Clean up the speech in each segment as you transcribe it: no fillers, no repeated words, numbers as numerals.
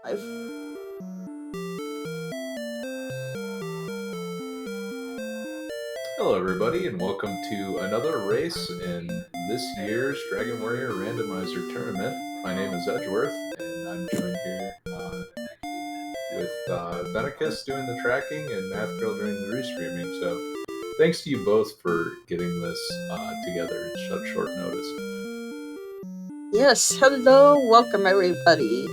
5. Hello everybody and welcome to another race in this year's Dragon Warrior Randomizer tournament. My name is Edgeworth and I'm joined here with Venicus doing the tracking and Mathgirl doing the restreaming. So thanks to you both for getting this together at such short notice. Yes, hello, welcome everybody.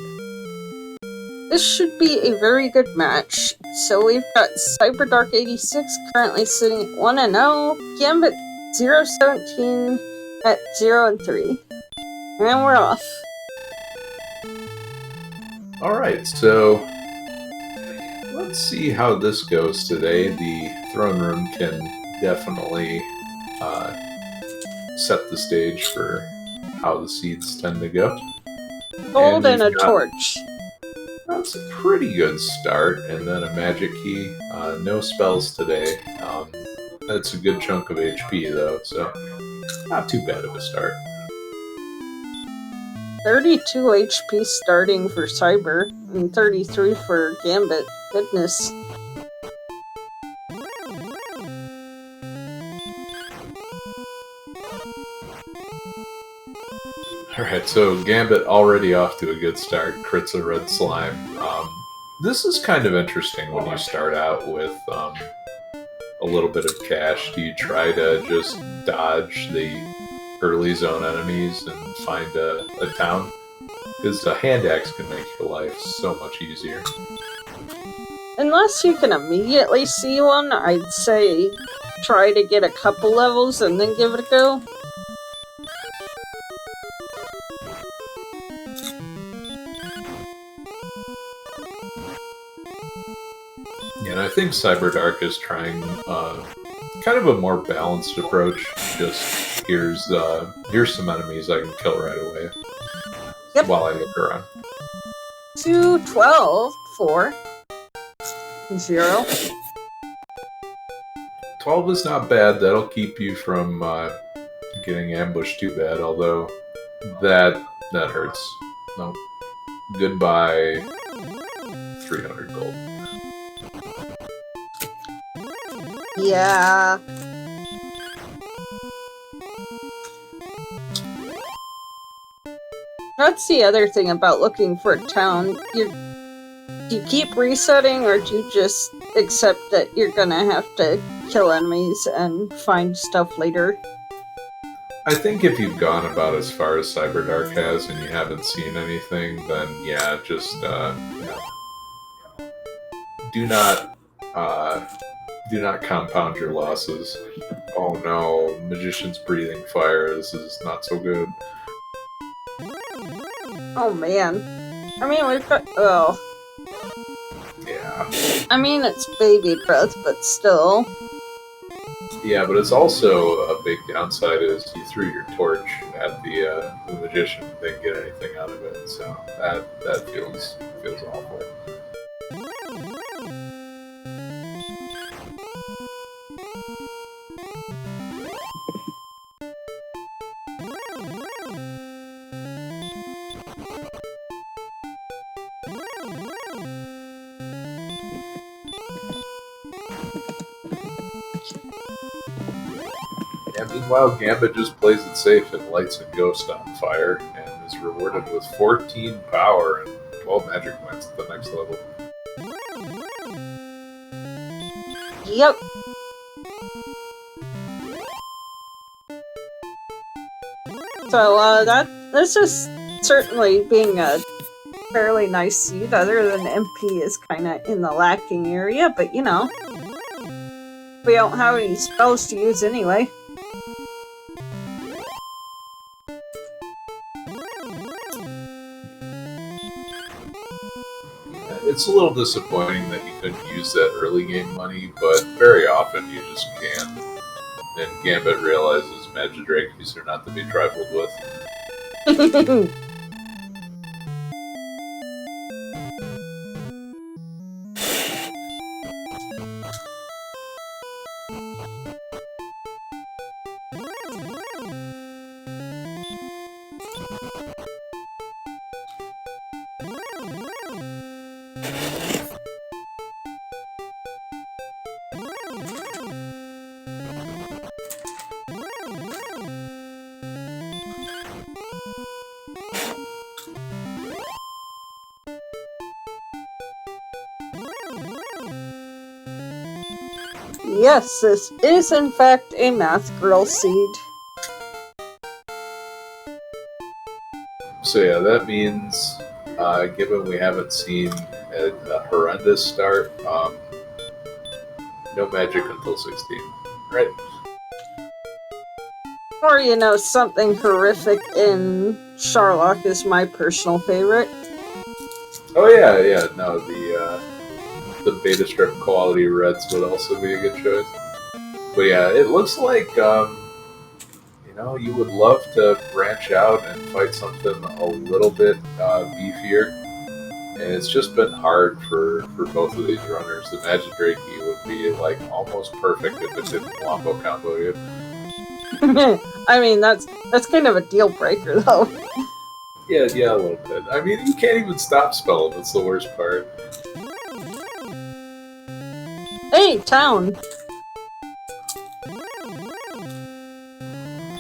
This should be a very good match. So we've got Cyberdark86 currently sitting at 1-0, Gambit017 at 0-3. And we're off. Alright, so let's see how this goes today. The throne room can definitely set the stage for how the seeds tend to go. Gold and a torch. That's a pretty good start, and then a magic key. No spells today. That's a good chunk of HP though, so not too bad of a start. 32 HP starting for Cyber, and 33 for Gambit. Goodness. Alright, so Gambit already off to a good start. Crits a red slime. This is kind of interesting when you start out with a little bit of cash. Do you try to just dodge the early zone enemies and find a town? Because a hand axe can make your life so much easier. Unless you can immediately see one, I'd say try to get a couple levels and then give it a go. Yeah, and I think Cyberdark is trying kind of a more balanced approach. Just here's some enemies I can kill right away. Yep. While I look around. 2, 12, 4, 0. 12 is not bad. That'll keep you from getting ambushed too bad. Although that hurts. No. Goodbye. 300 gold. Yeah. That's the other thing about looking for a town. Do you keep resetting, or do you just accept that you're gonna have to kill enemies and find stuff later? I think if you've gone about as far as Cyberdark has and you haven't seen anything, then yeah, just do not compound your losses. Oh no, Magician's breathing fire. This is not so good. Oh man. I mean, we've got... oh. Yeah. I mean, it's baby breath, but still. Yeah, but it's also a big downside is you threw your torch at the Magician and didn't get anything out of it, so that feels awful. And meanwhile, Gambit just plays it safe and lights a ghost on fire and is rewarded with 14 power and 12 magic points at the next level. Yep. So, this is certainly being a fairly nice seed, other than MP is kinda in the lacking area, but you know. We don't have any spells to use anyway. It's a little disappointing that you couldn't use that early game money, but very often you just can. And Gambit realizes Magidrakees are not to be trifled with. Yes, this is in fact a math girl seed. So yeah, that means, given we haven't seen a horrendous start, no magic until 16, right? Or, you know, something horrific in Sharlock is my personal favorite. Oh yeah, no, the beta strip quality reds would also be a good choice. But yeah, it looks like, you know, you would love to branch out and fight something a little bit beefier. And it's just been hard for both of these runners. The Magidrakee would be like almost perfect if it didn't wombo combo you. I mean, that's kind of a deal breaker, though. Yeah, a little bit. I mean, you can't even stop spell them. That's the worst part. Hey, town!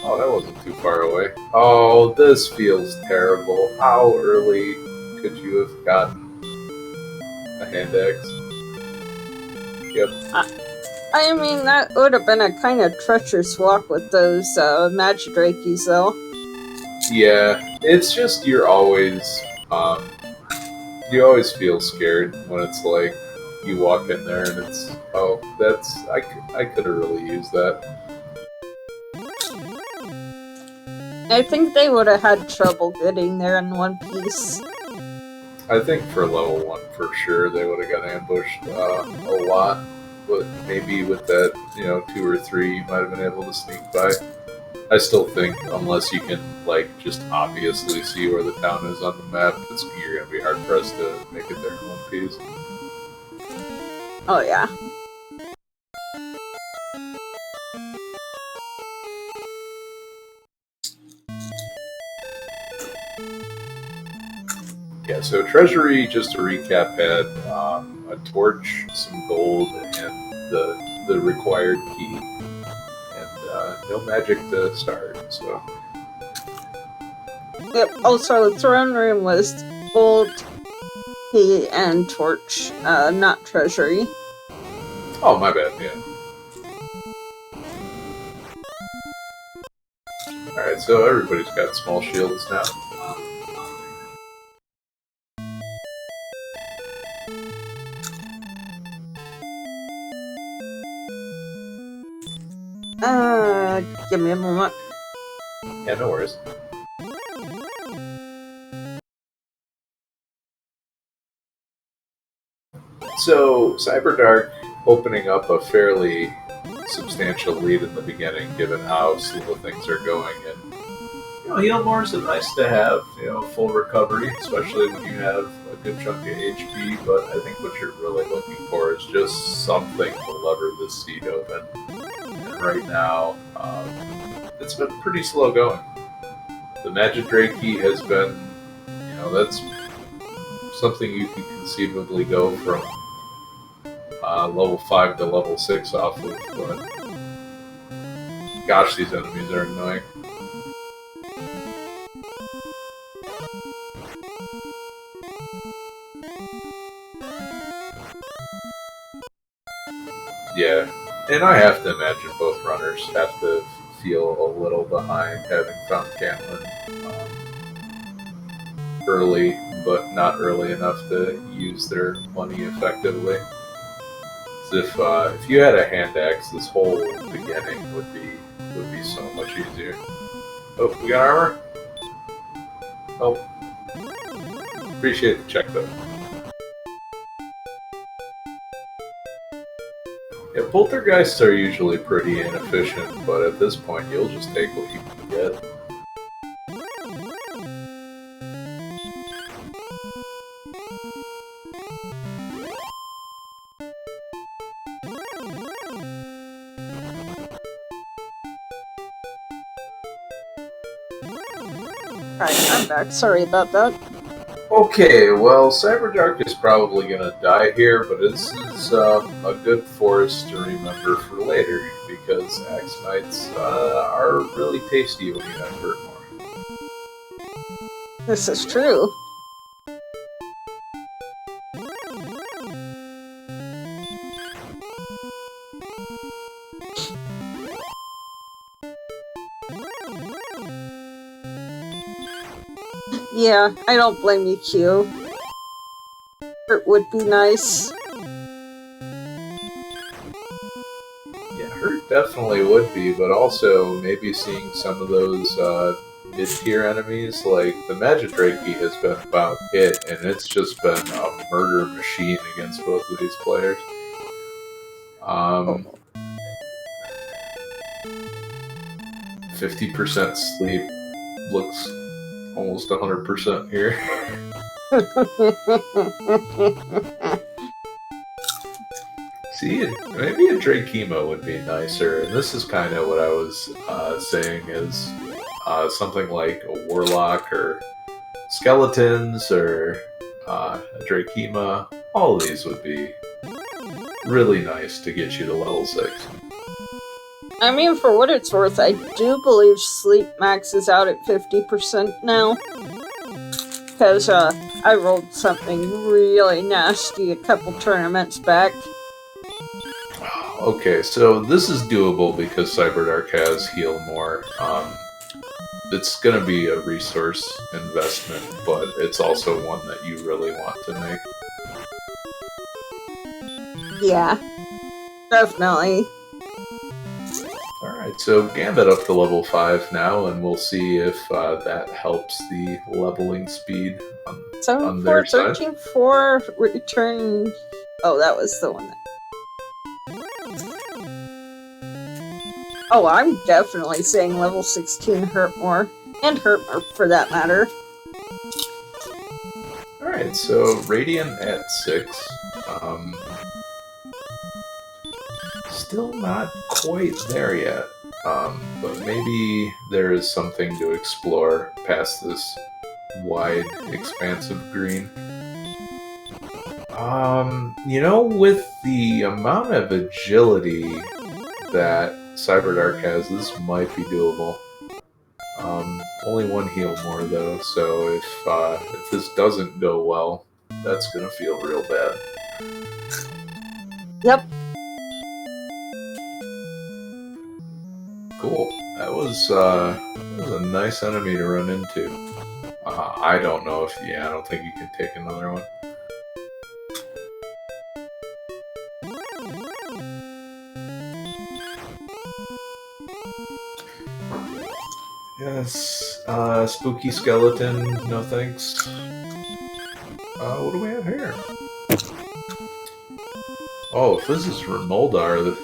Oh, that wasn't too far away. Oh, this feels terrible. How early could you have gotten a hand axe? Yep. I mean, that would have been a kind of treacherous walk with those Magidrakees, though. Yeah, it's just you always feel scared when it's like you walk in there and it's, oh, I could have really used that. I think they would have had trouble getting there in one piece. I think for level 1 for sure they would have got ambushed a lot, but maybe with that, 2 or 3 you might have been able to sneak by. I still think unless you can just obviously see where the town is on the map, you're gonna be hard pressed to make it there in one piece. Oh yeah. Yeah, so Treasury, just to recap, had a torch, some gold, and the required key, and no magic to start. So. Yep. Also, throne room was gold, key, and torch, not treasury. Oh, my bad. Yeah. All right, so everybody's got small shields now. Give me a moment. Yeah, no worries. So, Cyberdark opening up a fairly substantial lead in the beginning, given how slow things are going, and heal more is nice to have, full recovery, especially when you have a good chunk of HP, but I think what you're really looking for is just something to lever this seed open. And right now, it's been pretty slow going. The Magidrakee has been, that's something you can conceivably go from level 5 to level 6 off of, but gosh, these enemies are annoying. Yeah, and I have to imagine both runners have to feel a little behind having found Cantlin early, but not early enough to use their money effectively. So if you had a hand axe, this whole beginning would be so much easier. Oh, we got armor? Oh, appreciate the check though. Yeah, poltergeists are usually pretty inefficient, but at this point you'll just take what you can get. Alright, I'm back. Sorry about that. Okay, well, Cyberdark is probably going to die here, but this is a good forest to remember for later, because Axe Knights are really tasty when you have Hurtmore. This is true. Yeah, I don't blame you, Q. Hurt would be nice. Yeah, Hurt definitely would be, but also maybe seeing some of those mid-tier enemies, like the Magidrakee has been about it, and it's just been a murder machine against both of these players. 50% sleep looks almost 100% here. See, maybe a Drakema would be nicer, and this is kind of what I was saying is something like a Warlock or Skeletons or a Drakema. All of these would be really nice to get you to level 6. I mean, for what it's worth, I do believe Sleep maxes out at 50% now. Because I rolled something really nasty a couple tournaments back. Okay, so this is doable because Cyberdark has Heal More. It's going to be a resource investment, but it's also one that you really want to make. Yeah, definitely. Alright, so Gambit up to level 5 now, and we'll see if that helps the leveling speed on their 7, 4, side. 13, 4, return... Oh, that was the one that... Oh, I'm definitely saying level 16 hurt more. And hurt more, for that matter. Alright, so Radiant at 6. Still not quite there yet. But maybe there is something to explore past this wide expanse of green. You know, with the amount of agility that Cyberdark has, this might be doable. Only one heal more though, so if this doesn't go well, that's gonna feel real bad. Yep. Cool. That was a nice enemy to run into. I don't know if I don't think you can take another one. Yes, spooky skeleton, no thanks. What do we have here? Oh, if this is Remoldar, the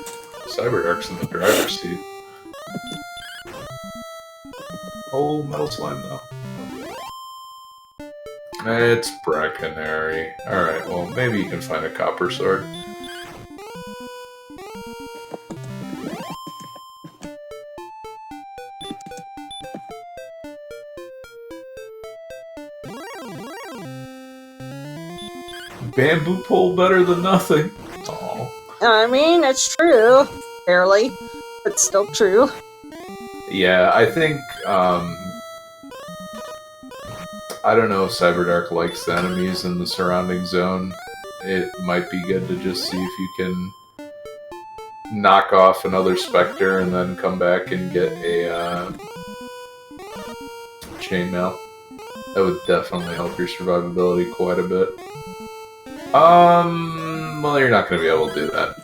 Cyberdark's in the driver's seat. Oh, metal slime though. It's Brackenary. Alright, well, maybe you can find a copper sword. Bamboo pole better than nothing. Oh. I mean, it's true. Barely. But still true. Yeah, I think, I don't know if Cyberdark likes the enemies in the surrounding zone. It might be good to just see if you can knock off another Spectre and then come back and get a chainmail. That would definitely help your survivability quite a bit. Well, you're not going to be able to do that.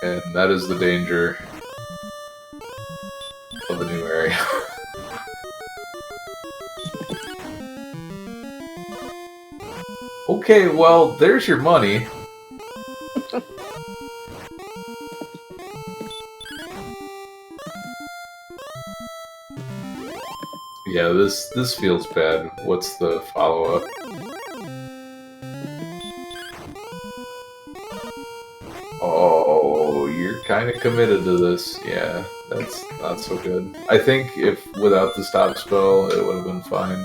And that is the danger of a new area. Okay, well, there's your money. Yeah, this feels bad. What's the follow-up? Oh, you're kind of committed to this. Yeah, that's not so good. I think if without the stop spell, it would have been fine.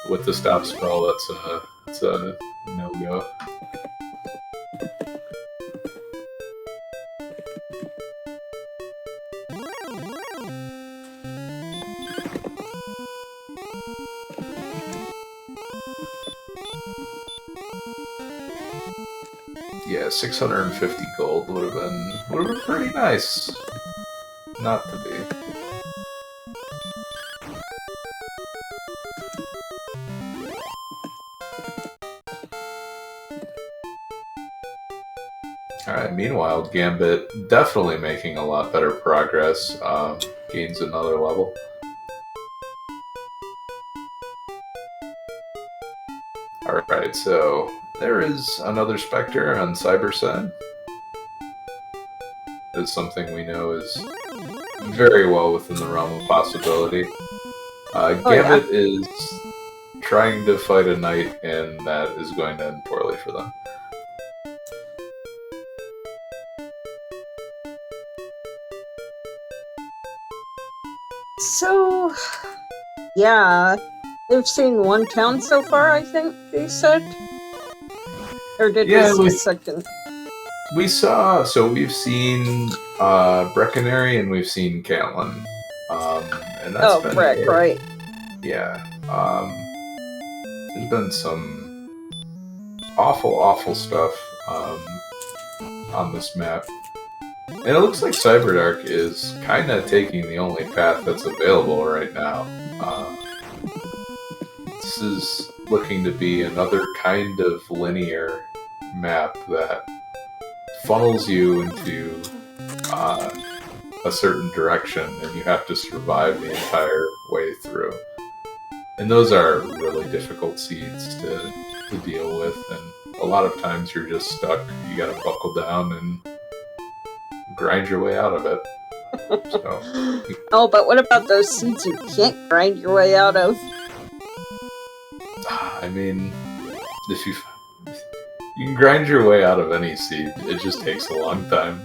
with the stop spell, that's a no-go. Yeah, 650 gold would have been pretty nice. Not to be. Alright, meanwhile, Gambit definitely making a lot better progress. Gains another level. Alright, so there is another Spectre on Cyber side. It's something we know is very well within the realm of possibility. Gambit is trying to fight a knight, and that is going to end poorly for them. So, yeah, they've seen one town so far, I think they said? Or did we see a second? We saw, so we've seen Breckenary and we've seen Caitlin. And that's been Breck, right. Yeah. There's been some awful stuff on this map. And it looks like Cyberdark is kind of taking the only path that's available right now. This is looking to be another kind of linear map that funnels you into a certain direction, and you have to survive the entire way through. And those are really difficult seeds to deal with, and a lot of times you're just stuck. You gotta buckle down and grind your way out of it. So. Oh, but what about those seeds you can't grind your way out of? I mean, if you can grind your way out of any seed, it just takes a long time.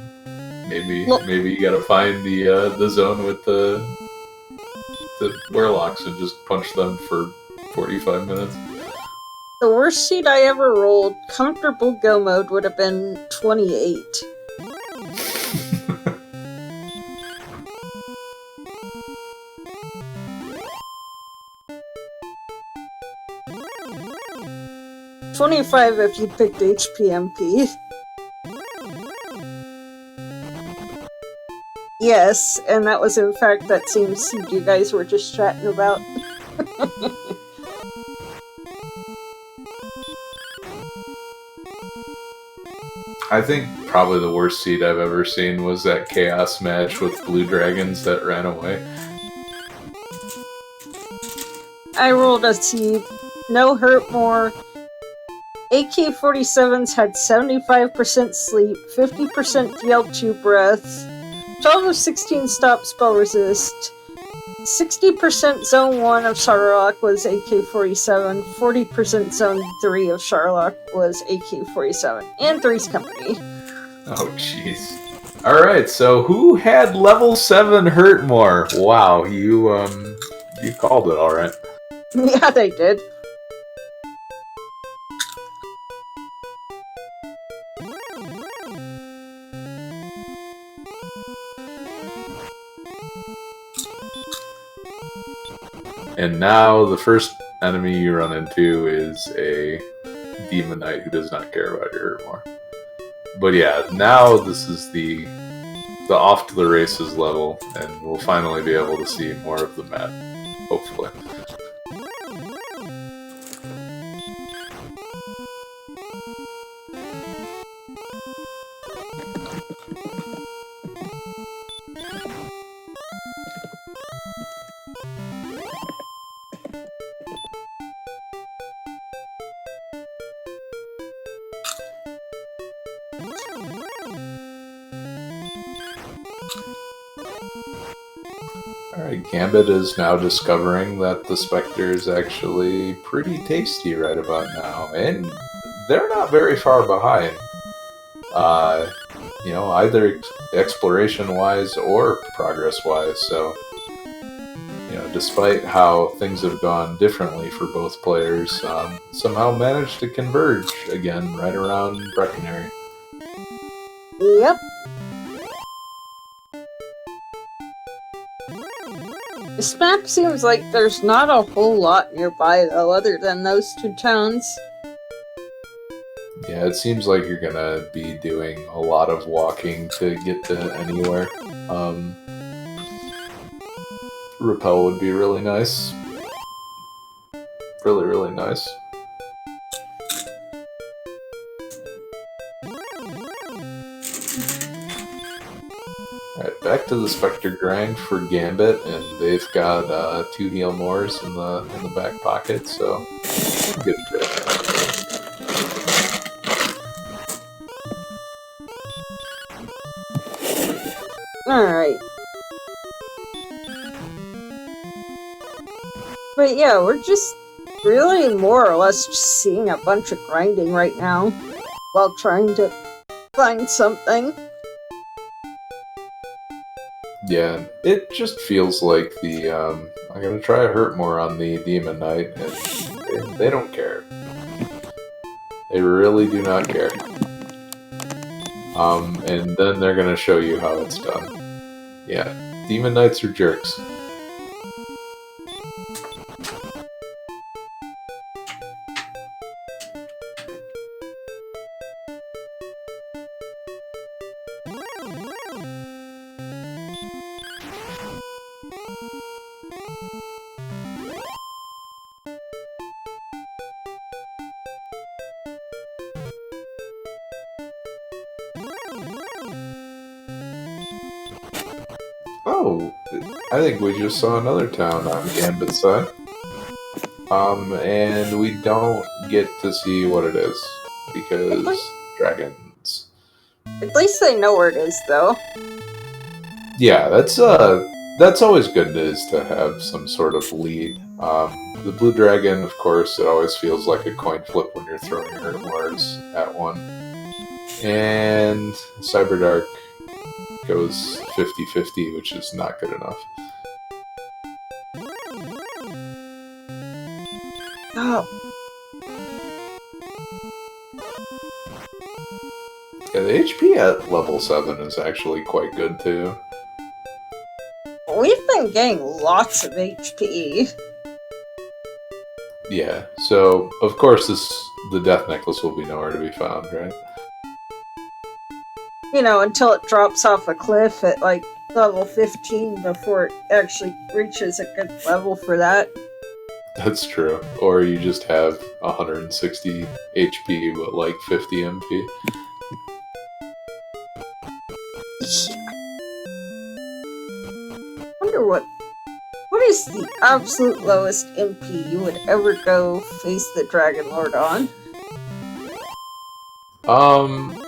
Maybe you gotta find the zone with the warlocks and just punch them for 45 minutes. The worst seed I ever rolled, comfortable go mode, would have been 28. $25 if you picked HPMP. Yes, and that was in fact that same seed you guys were just chatting about. I think probably the worst seed I've ever seen was that chaos match with blue dragons that ran away. I rolled a seed, no hurt more. AK-47s had 75% sleep, 50% DL2 breath, 12 of 16 stop spell resist, 60% zone 1 of Charlock was AK-47, 40% zone 3 of Charlock was AK-47, and Three's Company. Oh jeez. Alright, so who had level 7 hurt more? Wow, you called it alright. Yeah, they did. And now the first enemy you run into is a demon knight who does not care about your hurt more. But yeah, now this is the off to the races level, and we'll finally be able to see more of the map, hopefully. Alright, Gambit is now discovering that the Spectre is actually pretty tasty right about now, and they're not very far behind. Either exploration-wise or progress-wise, so, despite how things have gone differently for both players, somehow managed to converge again right around Breckenary. Yep. This map seems like there's not a whole lot nearby, though, other than those two towns. Yeah, it seems like you're gonna be doing a lot of walking to get to anywhere. Repel would be really nice. Really, really nice. Alright, back to the Spectre grind for Gambit, and they've got 2 heal mores in the back pocket, so good fit. Alright. But yeah, we're just really more or less just seeing a bunch of grinding right now while trying to find something. Yeah, it just feels like I'm gonna try to hurt more on the Demon Knight, and they don't care. They really do not care. And then they're gonna show you how it's done. Yeah, Demon Knights are jerks. Oh, I think we just saw another town on Gambit's side. And we don't get to see what it is, because dragons. At least they know where it is, though. Yeah, that's always good is to have some sort of lead. The blue dragon, of course, it always feels like a coin flip when you're throwing your Mars at one. And Cyberdark goes 50-50, which is not good enough. Oh. Yeah, the HP at level 7 is actually quite good too. We've been getting lots of HP. Yeah, so of course the death necklace will be nowhere to be found, right? You know, until it drops off a cliff at like level 15 before it actually reaches a good level for that. That's true. Or you just have 160 HP but like 50 MP. Wonder what is the absolute lowest MP you would ever go face the Dragon Lord on?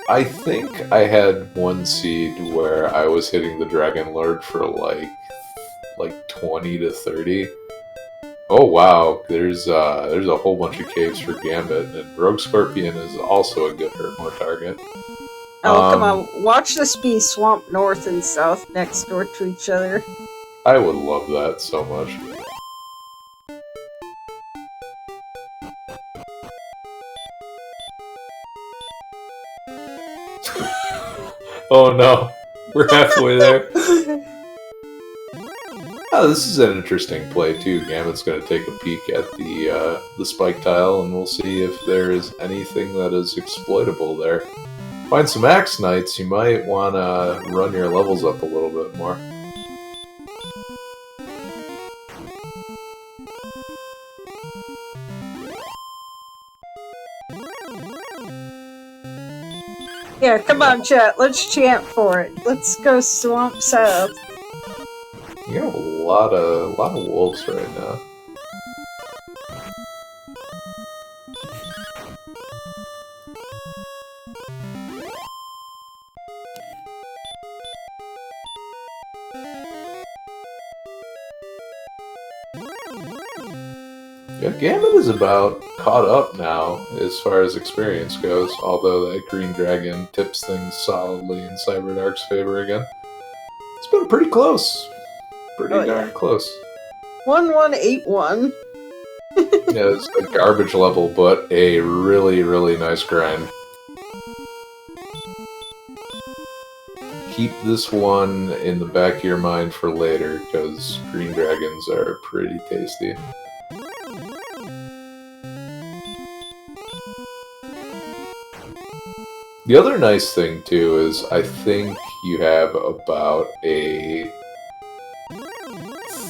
I think I had one seed where I was hitting the Dragon Lord for like 20 to 30. Oh wow, there's a whole bunch of caves for Gambit, and Rogue Scorpion is also a good hurt more target. Oh, come on, watch this be swamp north and south next door to each other. I would love that so much. Oh no, we're halfway there. Oh, this is an interesting play too. Gambit's going to take a peek at the spike tile, and we'll see if there is anything that is exploitable there. Find some Axe Knights. You might want to run your levels up a little bit more. Yeah, come on, chat. Let's chant for it. Let's go swamp south. You got a lot of wolves right now. Yeah, Gambit is about caught up now as far as experience goes, although that green dragon tips things solidly in Cyberdark's favor again. It's been pretty close. Pretty darn close. 1181. Yeah, it's a garbage level, but a really, really nice grind. Keep this one in the back of your mind for later, because green dragons are pretty tasty. The other nice thing, too, is I think you have about a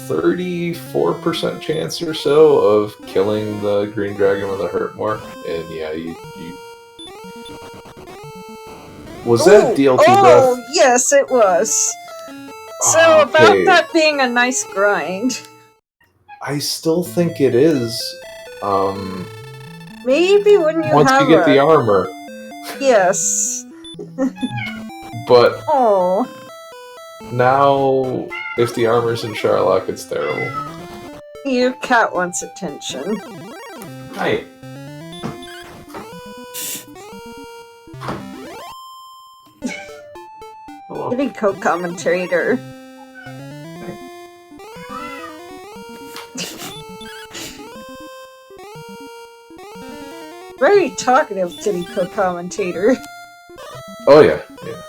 34% chance or so of killing the green dragon with a hurt more. And yeah, you was that DLT breath? Oh, yes, it was. So, about that being a nice grind. I still think it is. Maybe when you once have you get the armor. Yes. But oh, now, if the armor's in Sherlock, it's terrible. Your cat wants attention. Hi. Hello. Getting co-commentator. Very talkative kitty co-commentator. Oh yeah, yeah.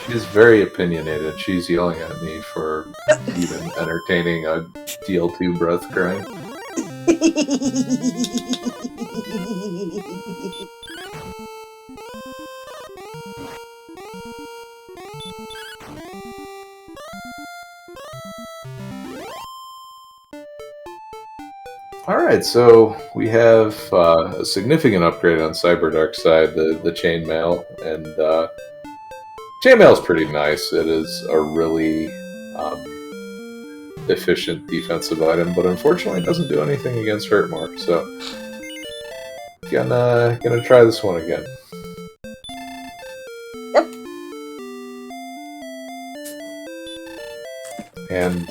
She's very opinionated. She's yelling at me for even entertaining a DL2 breath grind. Alright, so we have a significant upgrade on Cyberdark side, the chainmail, and chainmail is pretty nice. It is a really efficient defensive item, but unfortunately it doesn't do anything against Hurtmore, so gonna try this one again. Yep. And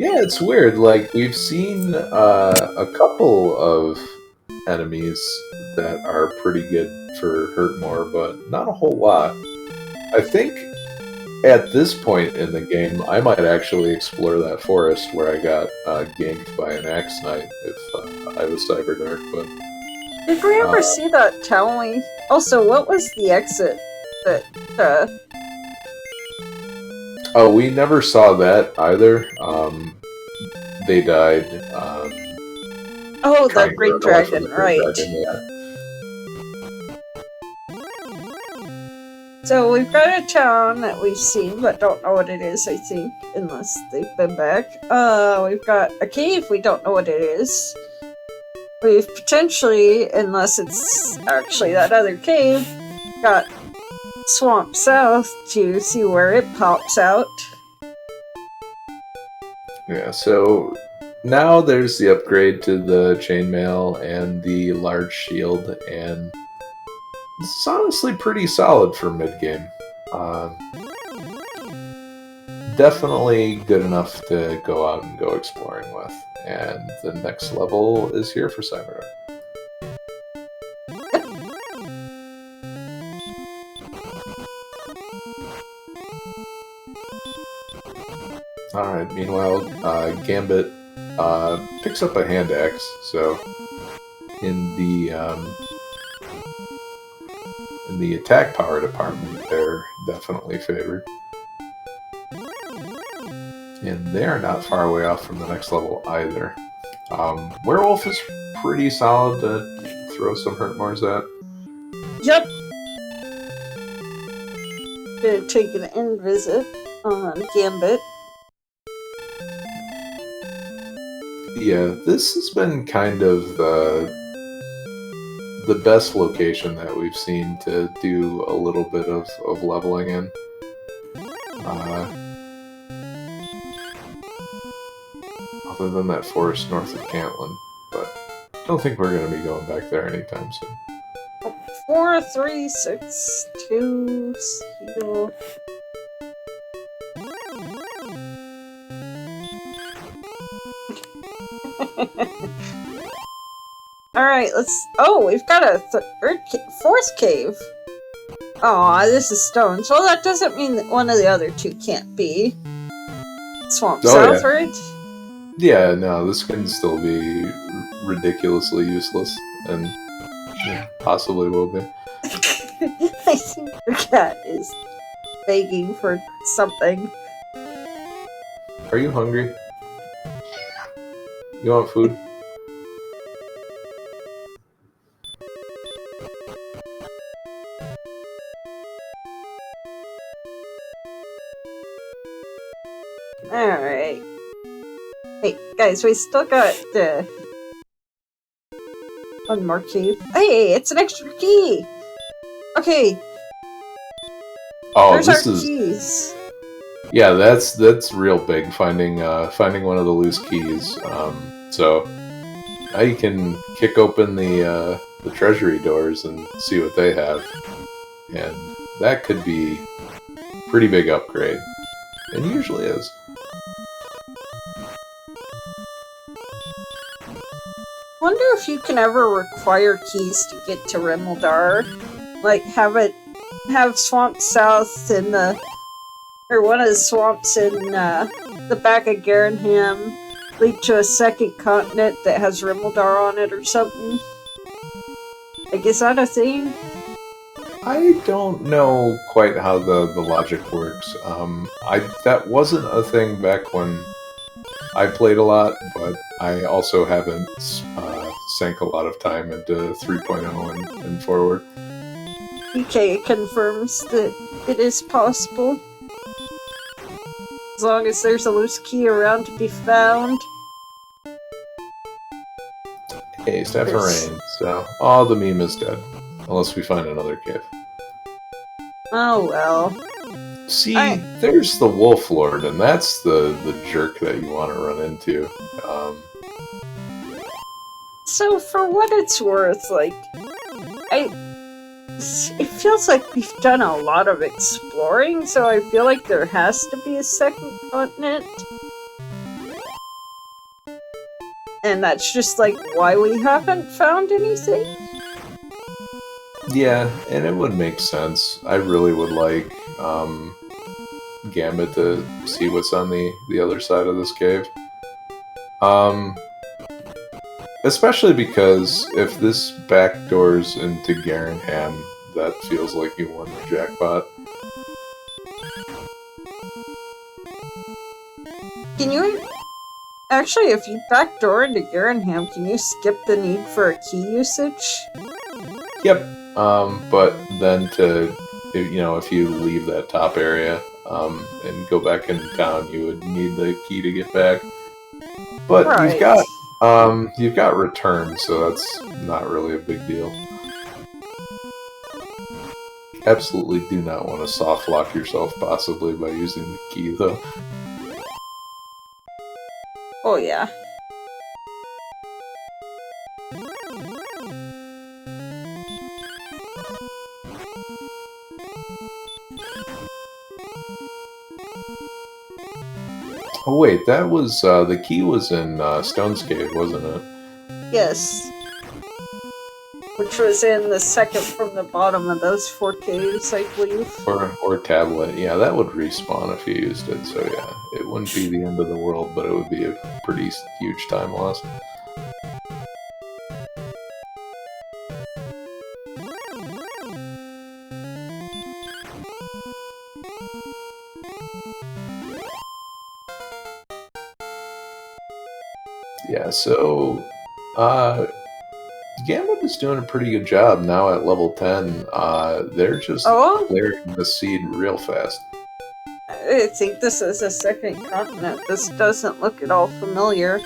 yeah, it's weird. Like, we've seen a couple of enemies that are pretty good for Hurtmore, but not a whole lot. I think at this point in the game, I might actually explore that forest where I got ganked by an Axe Knight if I was Cyberdark. But did we ever see that Towelie? Also, what was the exit that? Oh, we never saw that either. They died. Oh, the Great Dragon, right. Dragon, yeah. So we've got a town that we've seen, but don't know what it is, I think, unless they've been back. We've got a cave, we don't know what it is. We've potentially, unless it's actually that other cave, got Swamp South to see where it pops out. Yeah, so now there's the upgrade to the chainmail and the large shield, and it's honestly pretty solid for mid-game. Definitely good enough to go out and go exploring with, and the next level is here for Cyberdark. Alright, meanwhile, Gambit picks up a hand axe, so in the attack power department, they're definitely favored. And they are not far away off from the next level either. Werewolf is pretty solid to throw some Hurtmores at. Yep. Gonna take an end visit on Gambit. Yeah, this has been kind of the best location that we've seen to do a little bit of leveling in. Other than that forest north of Cantlin, but I don't think we're going to be going back there anytime soon. 4, 3, 6, 2, heal. Alright, let's... Oh, we've got a fourth cave. Aw, this is stone. So that doesn't mean that one of the other two can't be. Swamp Oh, South, yeah. right? Yeah, no, this can still be ridiculously useless, and possibly will be. I think your cat is begging for something. Are you hungry? You want food? Alright. Hey, guys, we still got one more key. Hey, it's an extra key! Okay, Oh, there's our this is keys. yeah. That's real big. Finding one of the loose keys. So now you can kick open the treasury doors and see what they have, and that could be a pretty big upgrade. And usually is. Wonder if you can ever require keys to get to Rimeldar. Like, have Swamp South in or one of the swamps in the back of Garenham lead to a second continent that has Rimeldar on it or something. Like, is that a thing? I don't know quite how the logic works. That wasn't a thing back when I played a lot, but I also haven't sank a lot of time into 3.0 and forward. PK confirms that it is possible. As long as there's a loose key around to be found. Hey, Staff of Rain. So, oh, the meme is dead. Unless we find another cave. Oh well. See, there's the Wolf Lord, and that's the jerk that you want to run into. So, for what it's worth, like, it feels like we've done a lot of exploring, so I feel like there has to be a second continent. And that's just, like, why we haven't found anything? Yeah, and it would make sense. I really would like Gambit to see what's on the other side of this cave. Especially because if this backdoors into Garenham, that feels like you won the jackpot. Can you... Actually, if you backdoor into Garenham, can you skip the need for a key usage? Yep. But then if you leave that top area and go back into town, you would need the key to get back. But right. you've got return, so that's not really a big deal. Absolutely do not want to soft lock yourself possibly by using the key, though. Oh yeah. Oh wait, that was the key was in Stone's Cave, wasn't it? Yes. Which was in the second from the bottom of those 4 caves, I believe. Or tablet, yeah, that would respawn if you used it, so yeah. It wouldn't be the end of the world, but it would be a pretty huge time loss. Yeah, so Gambit is doing a pretty good job now at level 10. They're just clearing the seed real fast. I think this is a second continent. This doesn't look at all familiar.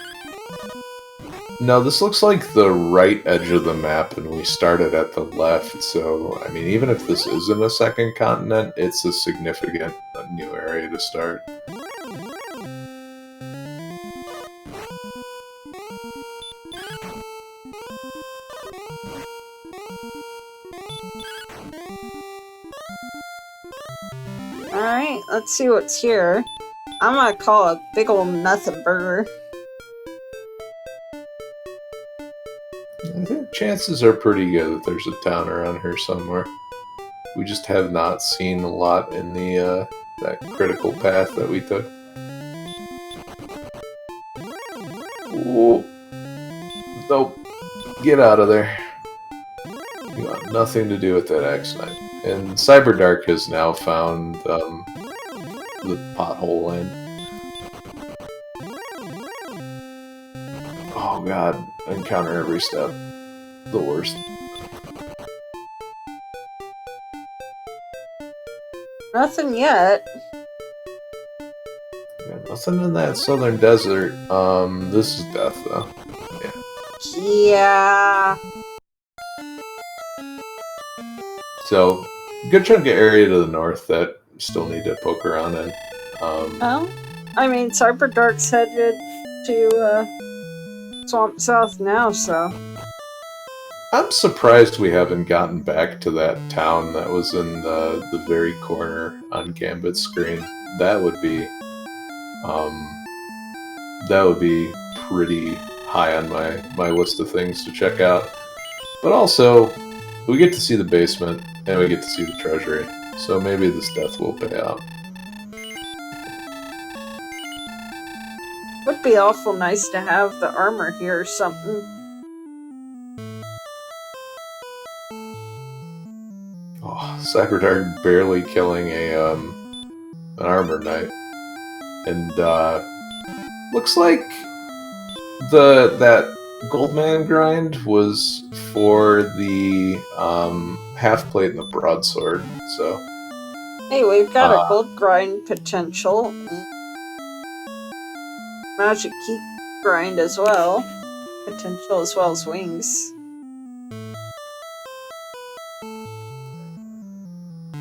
No, this looks like the right edge of the map, and we started at the left, so, I mean, even if this isn't a second continent, it's a significant new area to start. Alright, let's see what's here. I'm gonna call a big ol' nothing burger. I think chances are pretty good that there's a town around here somewhere. We just have not seen a lot in the that critical path that we took. Ooh. Nope. Get out of there. You want nothing to do with that X-Knight. And Cyberdark has now found the pothole land. Oh god, encounter every step. The worst. Nothing yet. Yeah, nothing in that southern desert. This is death though. Yeah. So, good chunk of area to the north that you still need to poke around in. Well, I mean, Cyberdark's headed to Swamp South now, so. I'm surprised we haven't gotten back to that town that was in the very corner on Gambit's screen. That would be pretty high on my list of things to check out. But also, we get to see the basement and we get to see the treasury, so maybe this death will pay out. Would be awful nice to have the armor here or something. Oh, Cyberdark barely killing an armor knight, and looks like that Goldman grind was for the half plate and the broadsword. So Hey, we've got a gold grind potential. Magic key grind as well. Potential as well as wings.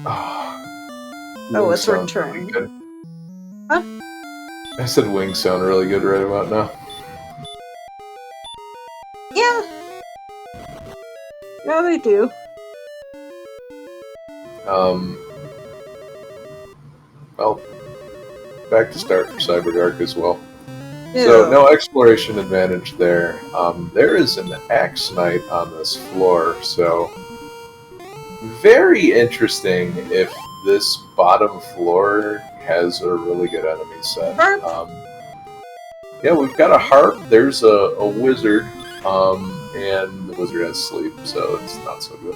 Oh, it's return. Really Huh? I said wings sound really good right about now. Yeah. Yeah, they do. Well, back to start for Cyberdark as well. Yeah. So, no exploration advantage there. There is an Axe Knight on this floor, so very interesting if this bottom floor has a really good enemy set. Harp? Yeah, we've got a harp, there's a wizard, and the wizard has sleep, so it's not so good.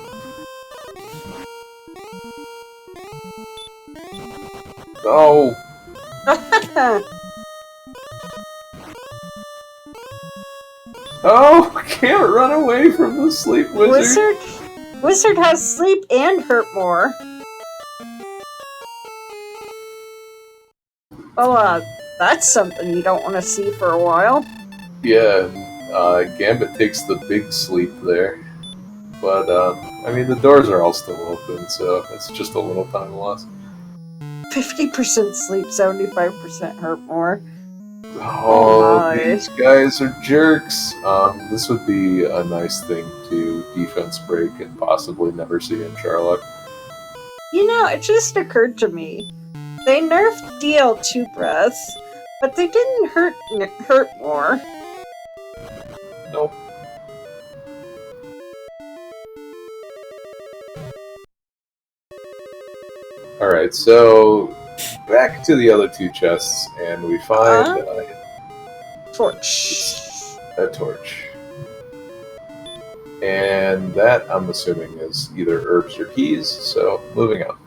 Oh! Oh! Can't run away from the sleep wizard! Wizard has sleep and hurt more. Well, that's something you don't want to see for a while. Yeah, Gambit takes the big sleep there. But, I mean, the doors are all still open, so it's just a little time loss. 50% sleep, 75% hurt more. Oh, these guys are jerks. This would be a nice thing to defense break and possibly never see in Charlotte. You know, it just occurred to me. They nerfed DL2 breath, but they didn't hurt more. Nope. Alright, so back to the other two chests, and we find Torch. a torch. And that, I'm assuming, is either herbs or keys, so moving on.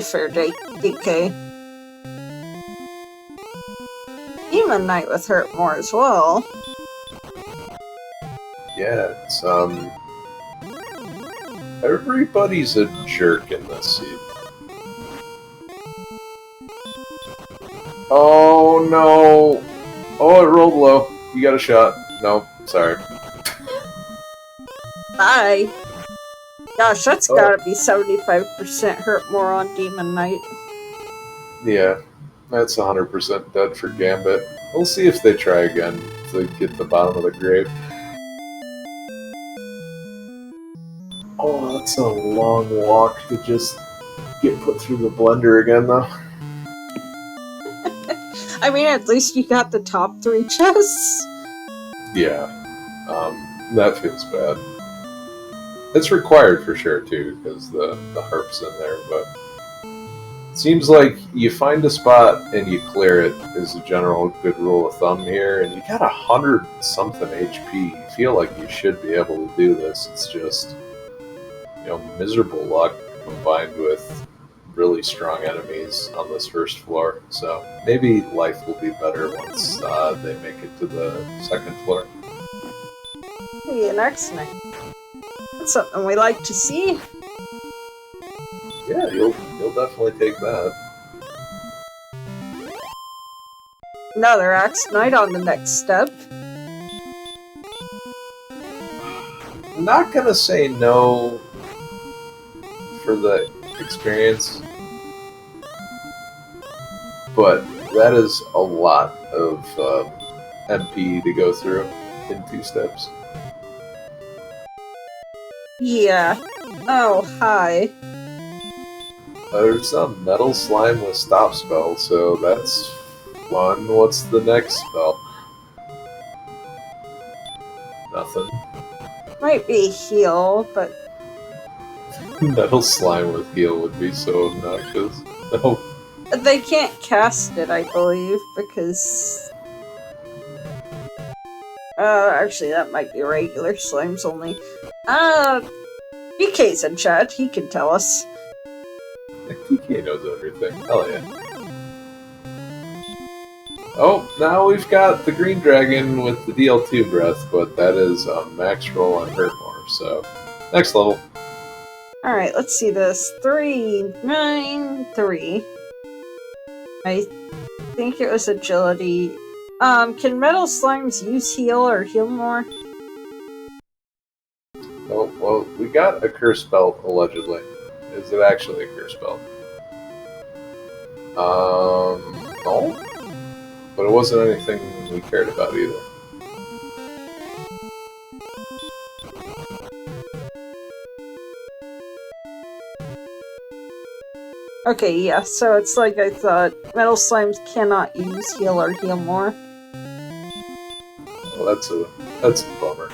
Fair DK. Demon Knight with hurt more as well. Yeah, it's, everybody's a jerk in this seed. Oh no! Oh, it rolled low. You got a shot. No, sorry. Bye. Gosh, that's gotta be 75% hurt more on Demon Knight. Yeah, that's 100% dead for Gambit. We'll see if they try again to get to the bottom of the grave. Oh, that's a long walk to just get put through the blender again, though. I mean, at least you got the top 3 chests. Yeah, that feels bad. It's required for sure, too, because the harp's in there, but Seems like you find a spot and you clear it is a general good rule of thumb here, and you got 100 something HP. You feel like you should be able to do this. It's just, miserable luck combined with really strong enemies on this first floor. So maybe life will be better once they make it to the second floor. Be an excellent. That's something we like to see. Yeah, you'll definitely take that. Another Axe Knight on the next step. I'm not gonna say no for the experience, but that is a lot of MP to go through in 2 steps. Yeah. Oh, hi. There's a metal slime with stop spell, so that's fun. What's the next spell? Nothing. Might be heal, but Metal slime with heal would be so obnoxious. No. they can't cast it, I believe, because... actually, that might be regular slimes only. DK's in chat, he can tell us. TK knows everything. Hell yeah. Oh, now we've got the green dragon with the DL2 breath, but that is max roll on hurt more, so next level. Alright, let's see this. 3, 9, 3. I think it was agility. Can metal slimes use heal or heal more? Oh, well, we got a curse belt, allegedly. Is it actually a curse belt? No. But it wasn't anything we cared about either. Okay, yeah, so it's like I thought. Metal slimes cannot use heal or heal more. Well, that's a bummer.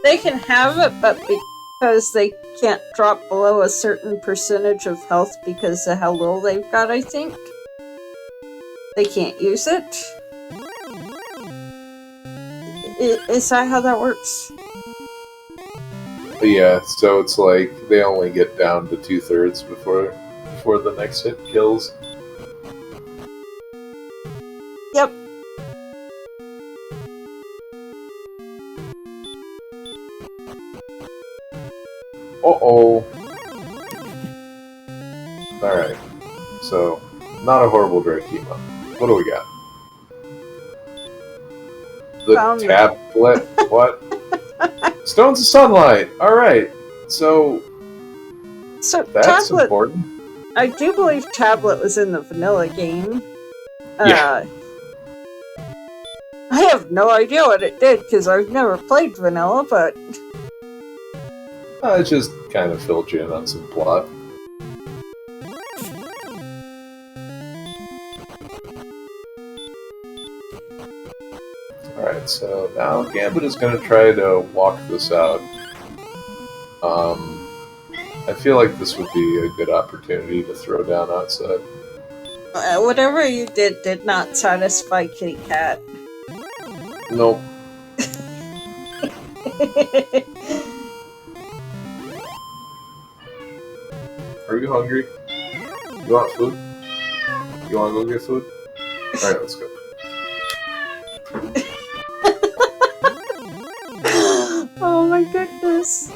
They can have it, but because they can't drop below a certain percentage of health because of how little they've got, I think. They can't use it. Is that how that works? Yeah, so it's like they only get down to 2/3 before the next hit kills. Yep. Uh-oh. Alright. So, not a horrible Drakima. What do we got? The Found it. tablet? What? Stones of Sunlight! Alright. So, that's Tablet, important. I do believe Tablet was in the vanilla game. Yeah. I have no idea what it did, because I've never played vanilla, but... It just kind of filled you in on some plot. Alright, so now Gambit is going to try to walk this out. I feel like this would be a good opportunity to throw down outside. Whatever you did not satisfy Kitty Cat. Nope. Are you hungry? You want food? You want to go get food? Alright, let's go. Oh my goodness.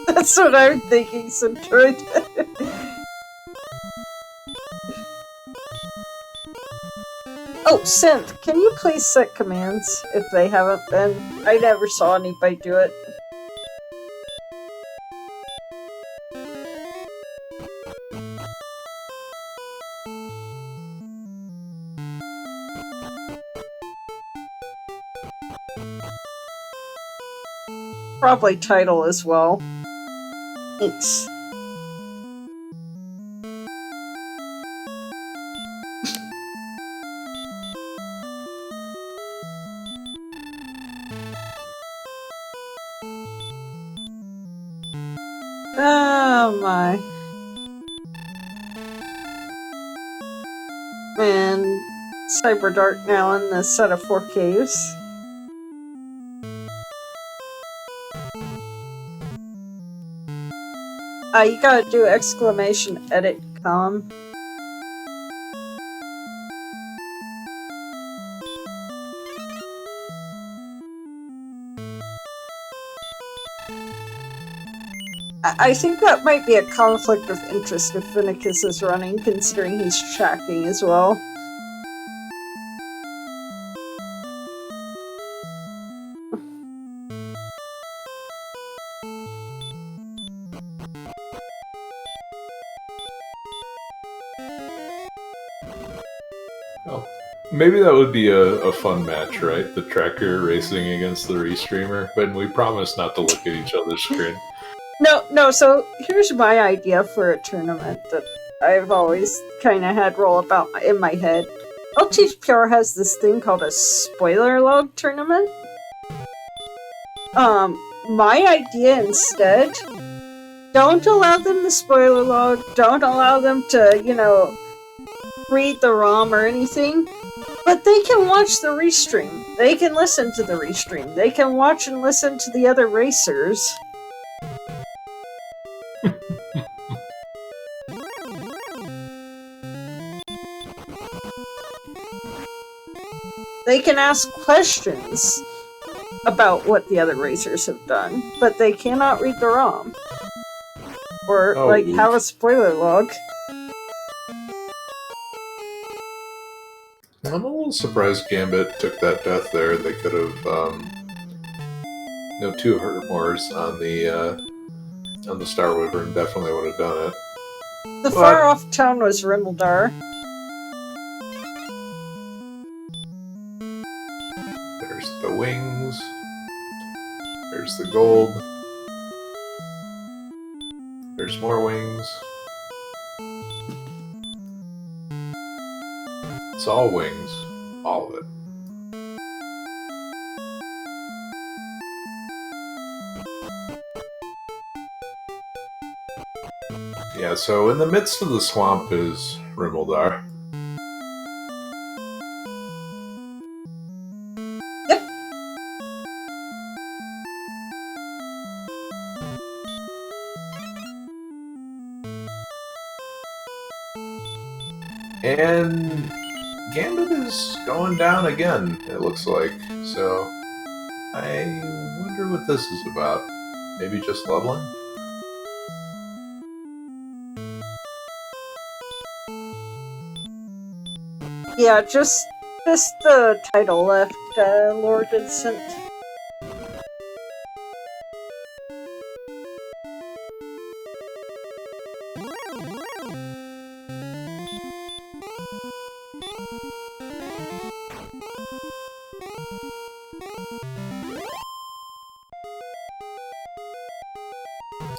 That's what I'm thinking, Centroid. Oh, Synth, can you please set commands if they haven't been? I never saw anybody do it. Probably title as well. Thanks. Oh my. And Cyberdark now in the set of 4 caves. You gotta do exclamation edit column. I think that might be a conflict of interest if Vinnicus is running, considering he's tracking as well. Well, maybe that would be a fun match, right? The tracker racing against the restreamer, but we promise not to look at each other's screen. No, so here's my idea for a tournament that I've always kind of had roll about in my head. LTPR has this thing called a spoiler log tournament. My idea instead, don't allow them to spoiler log, don't allow them to, you know, read the ROM or anything, but they can watch the restream. They can listen to the restream. They can watch and listen to the other racers. They can ask questions about what the other racers have done, but they cannot read the ROM. Or, have a spoiler log. I'm a little surprised Gambit took that death there. They could have, 2 Hurtmores on the Star Wyvern definitely would have done it. The far-off town was Rimmeldar. There's the wings. There's the gold. There's more wings. It's all wings. All of it. Yeah, so in the midst of the swamp is Rimmeldar. Yep. And Gambit is going down again, it looks like. So I wonder what this is about. Maybe just leveling? Yeah, just the title left, Lord Vincent.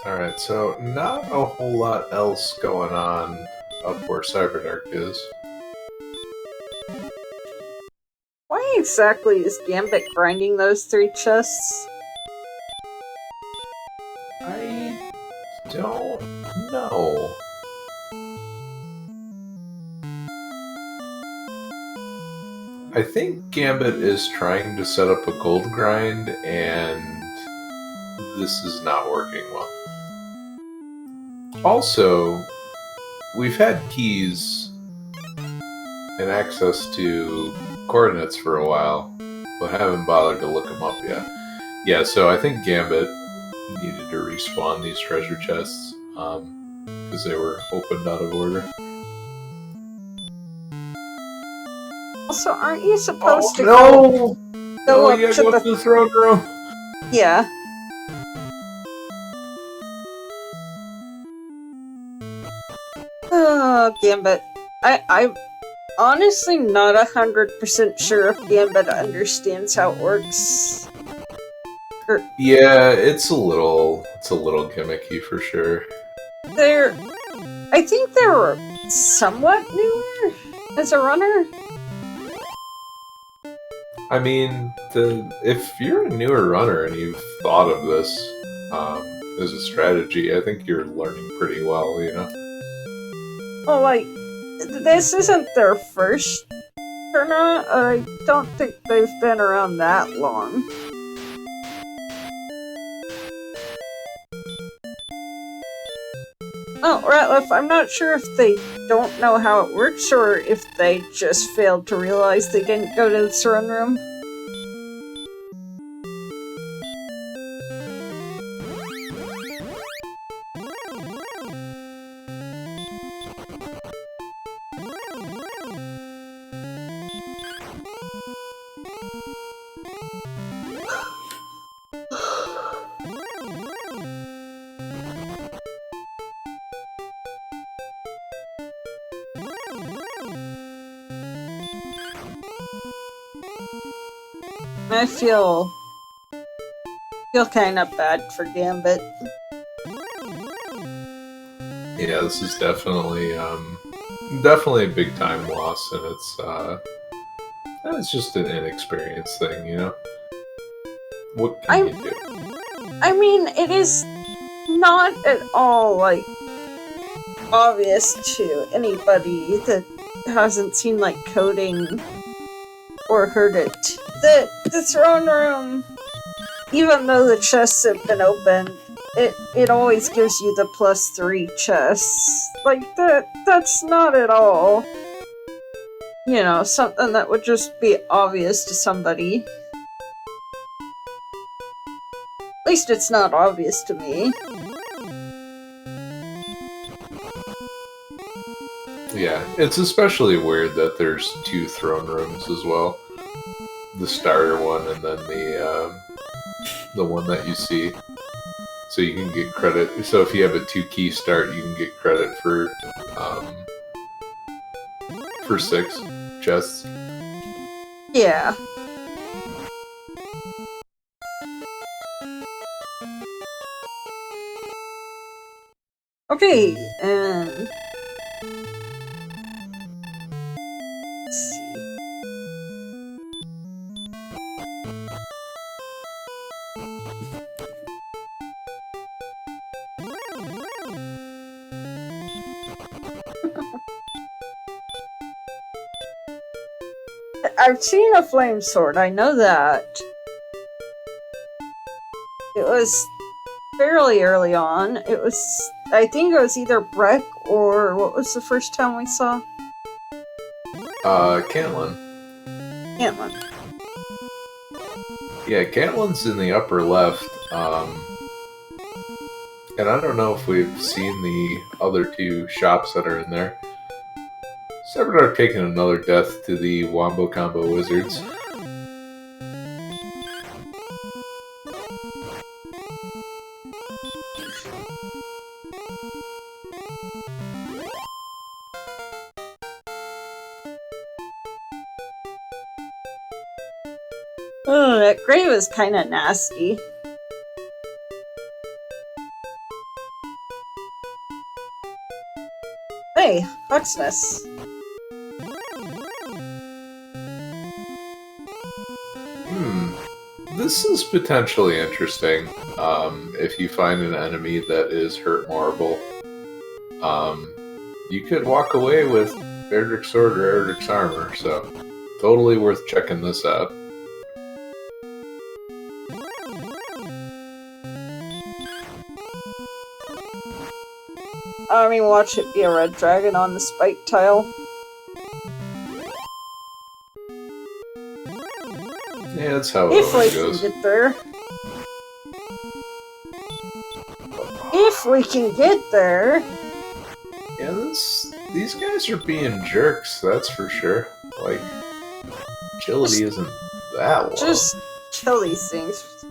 Alright, so not a whole lot else going on up where Cyberdark is. Why exactly is Gambit grinding those 3 chests? I don't know. I think Gambit is trying to set up a gold grind, and this is not working well. Also, we've had keys and access to coordinates for a while, but haven't bothered to look them up yet. Yeah, so I think Gambit needed to respawn these treasure chests because they were opened out of order. Also, aren't you supposed to go up to the throne room? Yeah. Oh, Gambit. I'm honestly not 100% sure if Gambit understands how it works. Yeah, it's a little gimmicky for sure. I think they're somewhat newer as a runner. I mean, if you're a newer runner and you've thought of this, as a strategy, I think you're learning pretty well, you know? Well, like, this isn't their first tournament. I don't think they've been around that long. Oh, Ratliff, I'm not sure if they don't know how it works or if they just failed to realize they didn't go to the throne room. I feel kind of bad for Gambit. Yeah, this is definitely definitely a big time loss, and it's just an inexperience thing, you know? What can you do? I mean, it is not at all, like, obvious to anybody that hasn't seen, like, coding or heard it. The throne room, even though the chests have been opened, it always gives you the +3 chests. Like, that's not at all, you know, something that would just be obvious to somebody. At least it's not obvious to me. Yeah, it's especially weird that there's 2 throne rooms as well. The starter one and then the one that you see. So you can get credit. So if you have a 2-key start, you can get credit for 6 chests. Yeah. Okay, and let's see. I've seen a flame sword, I know that. It was fairly early on. It was, I think it was either Breck or what was the first town we saw? Cantlin. Cantlin. Yeah, Cantlin's in the upper left. And I don't know if we've seen the other 2 shops that are in there. Cyberdark taking another death to the Wombo Combo Wizards. Oh, that grave is kind of nasty. Hey, Huxness. This is potentially interesting. If you find an enemy that is hurt marble, you could walk away with Erdrick's Sword or Erdrick's Armor, so totally worth checking this out. I mean, watch it be a red dragon on the spike tile. Yeah, that's how it If we always can goes. get there. If we can get there. Yeah, these guys are being jerks, that's for sure. Like, agility isn't that low. Just kill these things.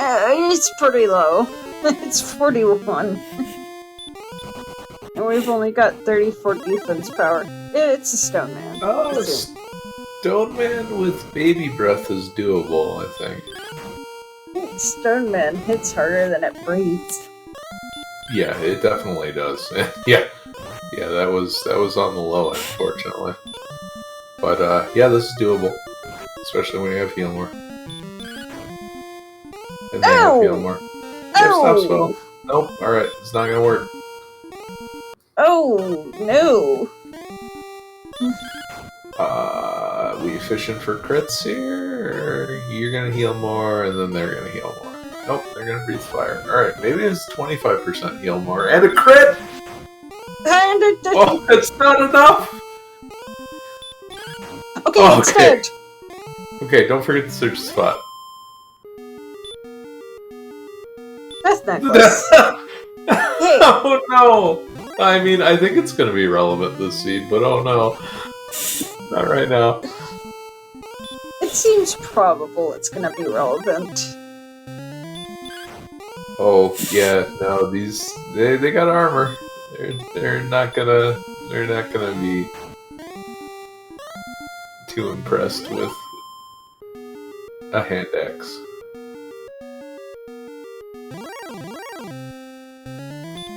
It's pretty low. It's 41. And we've only got 34 defense power. It's a stone man. Oh, Stone Man with baby breath is doable, I think. Stone man hits harder than it breathes. Yeah, it definitely does. yeah, that was on the low end, fortunately. But yeah, this is doable, especially when you have heal more. And they have heal more. Gift stop spell? Oh! Nope. Alright, it's not gonna work. Oh, no! We fishing for crits here? Or you're gonna heal more, and then they're gonna heal more. Nope, they're gonna breathe fire. Alright, maybe it's 25% heal more. And a crit! Oh, that's not enough! Okay, Oh, it's okay. good! Okay, don't forget to search the spot. Death necklace. Hey. Oh no! I mean, I think it's gonna be relevant this seed, but oh no. Not right now. It seems probable it's gonna be relevant. Oh yeah, no, they got armor. They're not gonna be too impressed with a hand axe.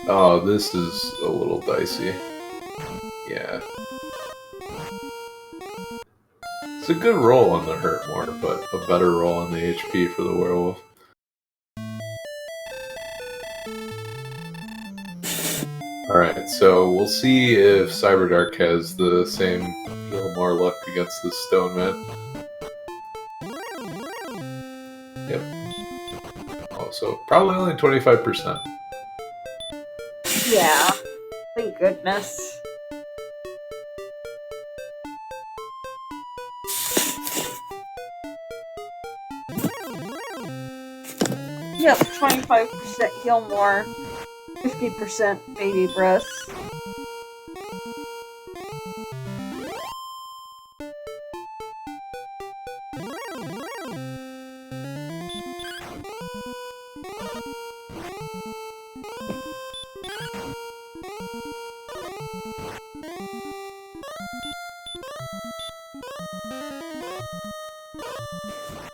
Oh, this is a little dicey. Yeah. It's a good roll on the hurt more, but a better roll on the HP for the werewolf. Alright, so we'll see if Cyberdark has the same heal more luck against this stone man. Yep. Oh, so probably only 25%. Yeah. Thank goodness. Yep, 25% heal more, 50% baby breath.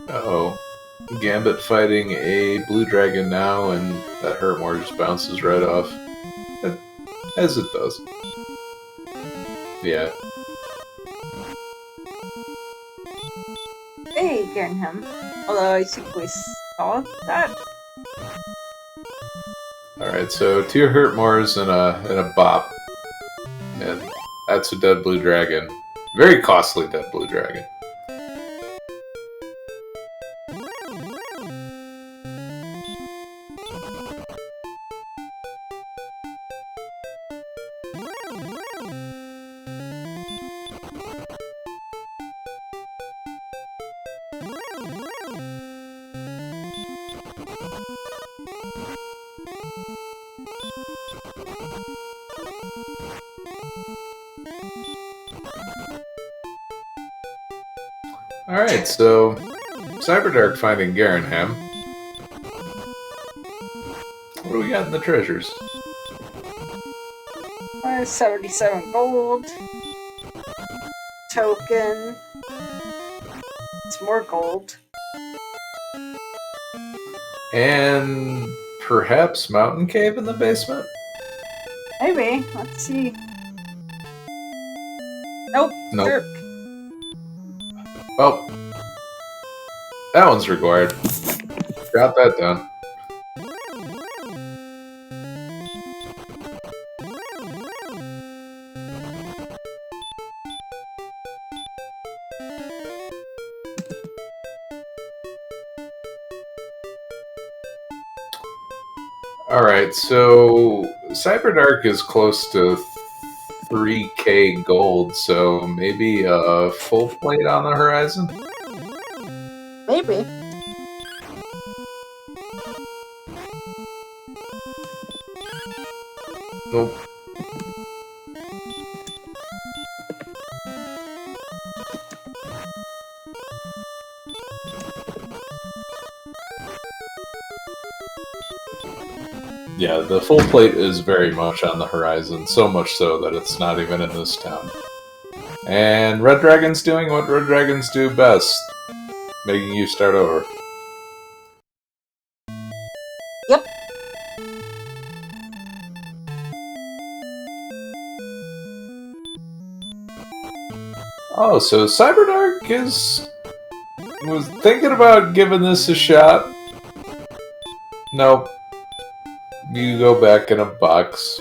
Uh-oh. Gambit fighting a blue dragon now, and that hurt more just bounces right off. As it does. Yeah. Hey, getting him. Although I think we saw that. Alright, so 2 hurt mores and a bop. And that's a dead blue dragon. Very costly dead blue dragon. Alright, so Cyberdark finding Garenham. What do we got in the treasures? 77 gold. Token. It's more gold. And perhaps Mountain Cave in the basement? Maybe. Let's see. Nope. Nope. Jerk. Well, that one's required. Got that done. Alright, so Cyberdark is close to 3k gold, so maybe a full plate on the horizon? Maybe. Nope. Yeah, the full plate is very much on the horizon, so much so that it's not even in this town. And Red Dragon's doing what Red Dragons do best, making you start over. Yep. Oh, so Cyberdark was thinking about giving this a shot. Nope. you go back in a box.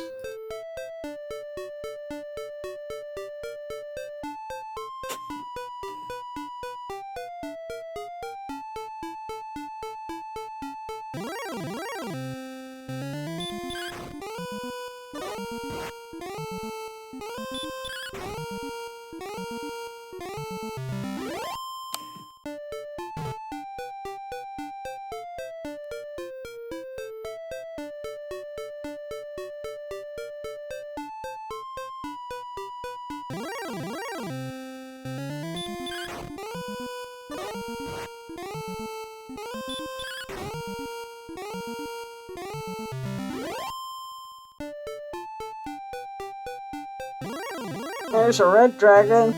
There's a red dragon.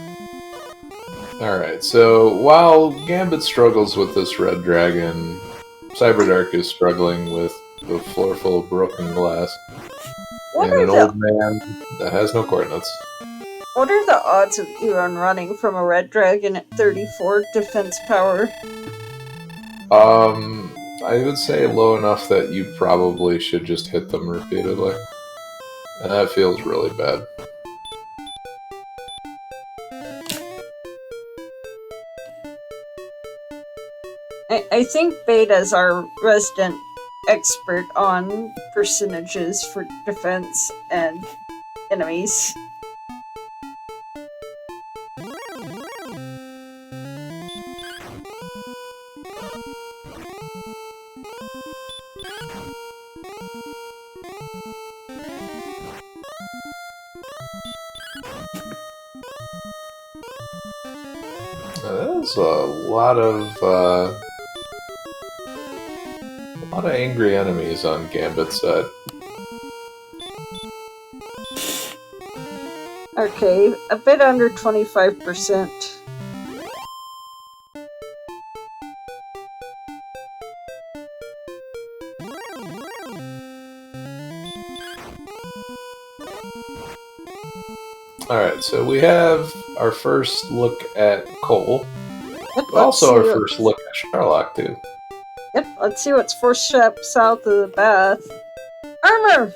Alright, so while Gambit struggles with this red dragon, Cyberdark is struggling with the floor full of broken glass. What and are an the old man that has no coordinates. What are the odds of you running from a red dragon at 34 defense power? I would say low enough that you probably should just hit them repeatedly. And that feels really bad. I think Beta's our resident expert on percentages for defense and enemies. There's a lot of angry enemies on Gambit's side. Okay, a bit under 25%. Alright, so we have our first look at Cole. Yep, Also our first look at Sherlock, too. Yep, let's see what's 4 steps south of the bath. Armor!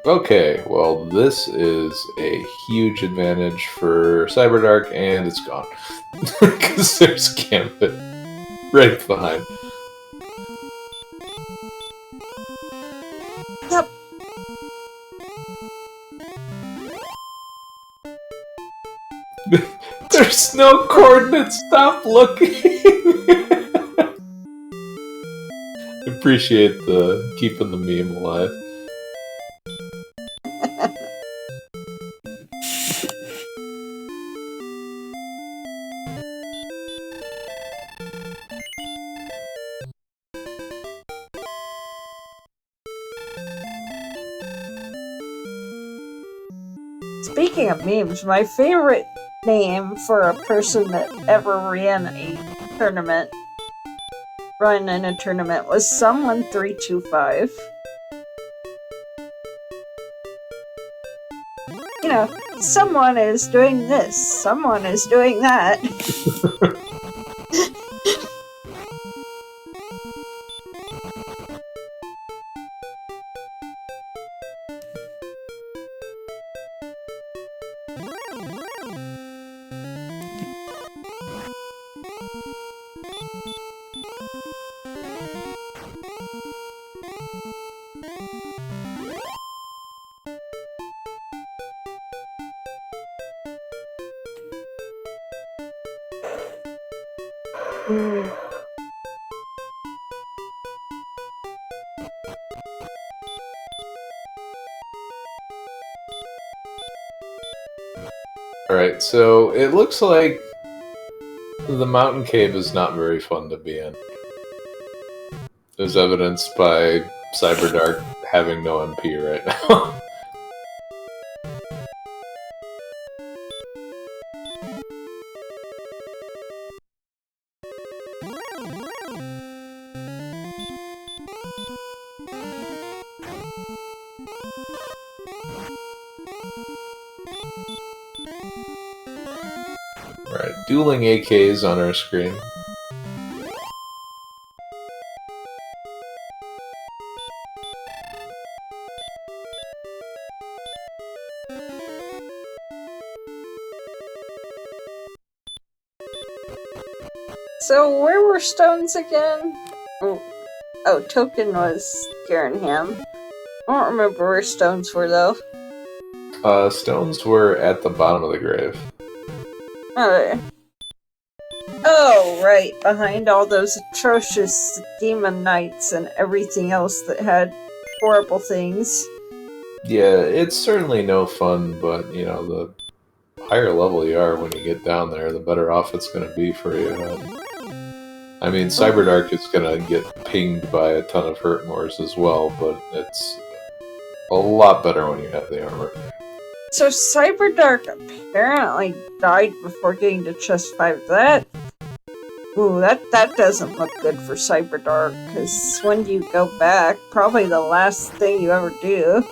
Okay, well this is a huge advantage for Cyberdark, and it's gone. Because there's Gambit right behind. Yep. There's no coordinates, stop looking! Appreciate the keeping the meme alive. Speaking of memes, my favorite name for a person that ever ran in a tournament was Someone325. You know, someone is doing this, someone is doing that. Alright, so it looks like the mountain cave is not very fun to be in. As evidenced by Cyberdark having no MP right now. Alright, dueling AKs on our screen. So where were stones again? Oh, Token was Garenham. I don't remember where stones were, though. Stones were at the bottom of the grave. Okay. Oh, right. Behind all those atrocious demon knights and everything else that had horrible things. Yeah, it's certainly no fun, but, you know, the higher level you are when you get down there, the better off it's going to be for you. I mean, Cyberdark is going to get pinged by a ton of hurt mores as well, but it's a lot better when you have the armor. So Cyberdark apparently died before getting to Chest 5. That doesn't look good for Cyberdark, because when you go back, probably the last thing you ever do.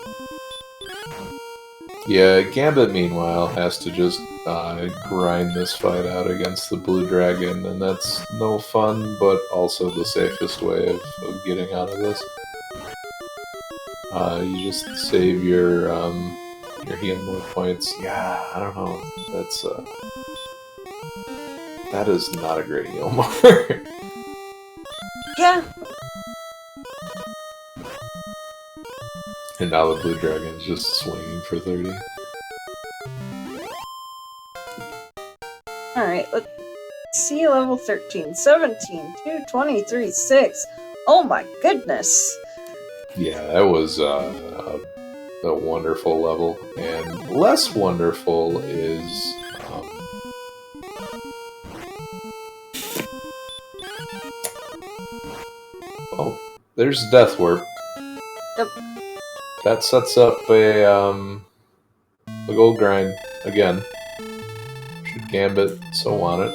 Yeah, Gambit, meanwhile, has to just grind this fight out against the blue dragon, and that's no fun, but also the safest way of getting out of this. You just save your healing more points. Yeah, I don't know. That is not a great heal more. Yeah. And now the blue dragon is just swinging for 30. Alright, let's see level 13, 17, 2, 23, 6. Oh my goodness! Yeah, that was a wonderful level. And less wonderful is... oh, there's Death Warp. Yep. That sets up a gold grind again. Should Gambit so want it.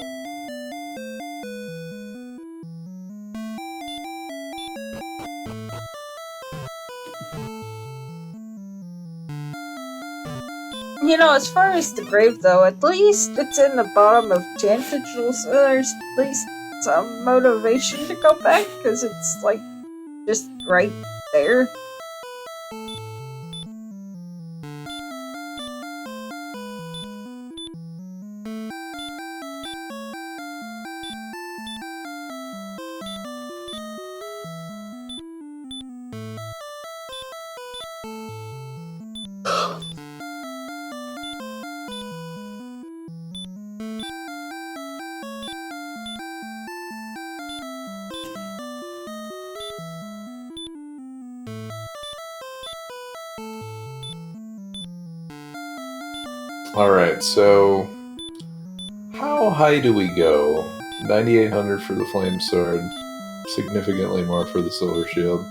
You know, as far as the grave, though, at least it's in the bottom of 10 digital, so there's at least some motivation to go back, because it's, like, just right there. Alright, so how high do we go? 9,800 for the Flame Sword, significantly more for the Silver Shield.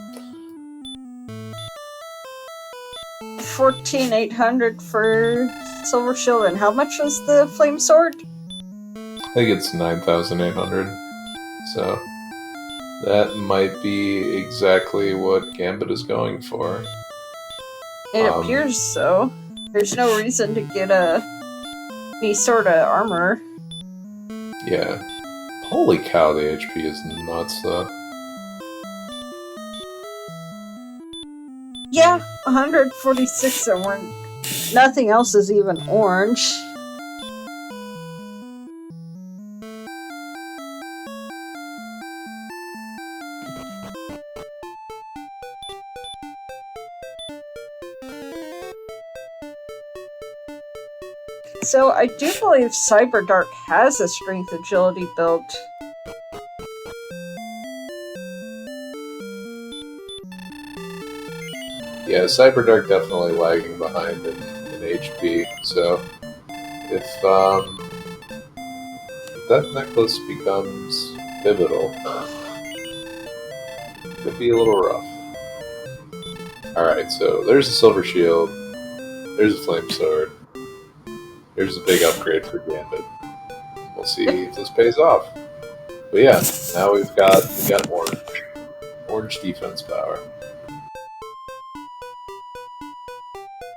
14,800 for Silver Shield, and how much was the Flame Sword? I think it's 9,800. So that might be exactly what Gambit is going for. It appears so. There's no reason to get any sort of armor. Yeah. Holy cow, the HP is nuts, though. Yeah, 146 and nothing else is even orange. So I do believe Cyberdark has a strength agility build. Yeah, Cyberdark definitely lagging behind in HP, so if that necklace becomes pivotal, it could be a little rough. Alright, so there's a Silver Shield, there's a Flame Sword, there's a big upgrade for Gambit. We'll see if this pays off. But yeah, now we got orange defense power.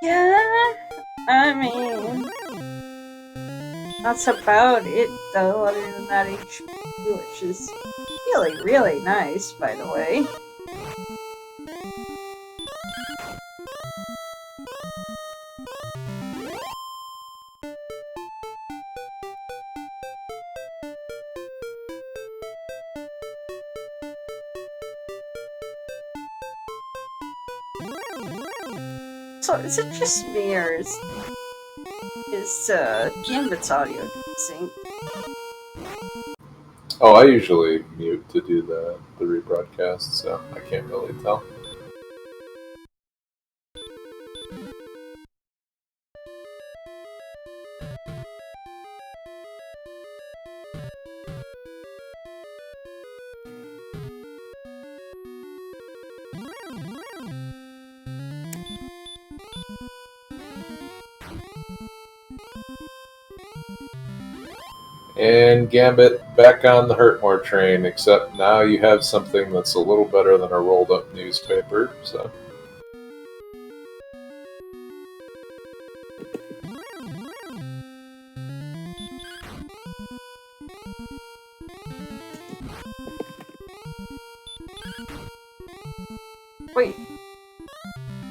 Yeah, I mean, that's about it though, other than that HP, which is really, really nice, by the way. Also, is it just me or is Gambit's audio sync? Oh, I usually mute to do the rebroadcast, so I can't really tell. And Gambit back on the Hurtmore train, except now you have something that's a little better than a rolled up newspaper, so. Wait.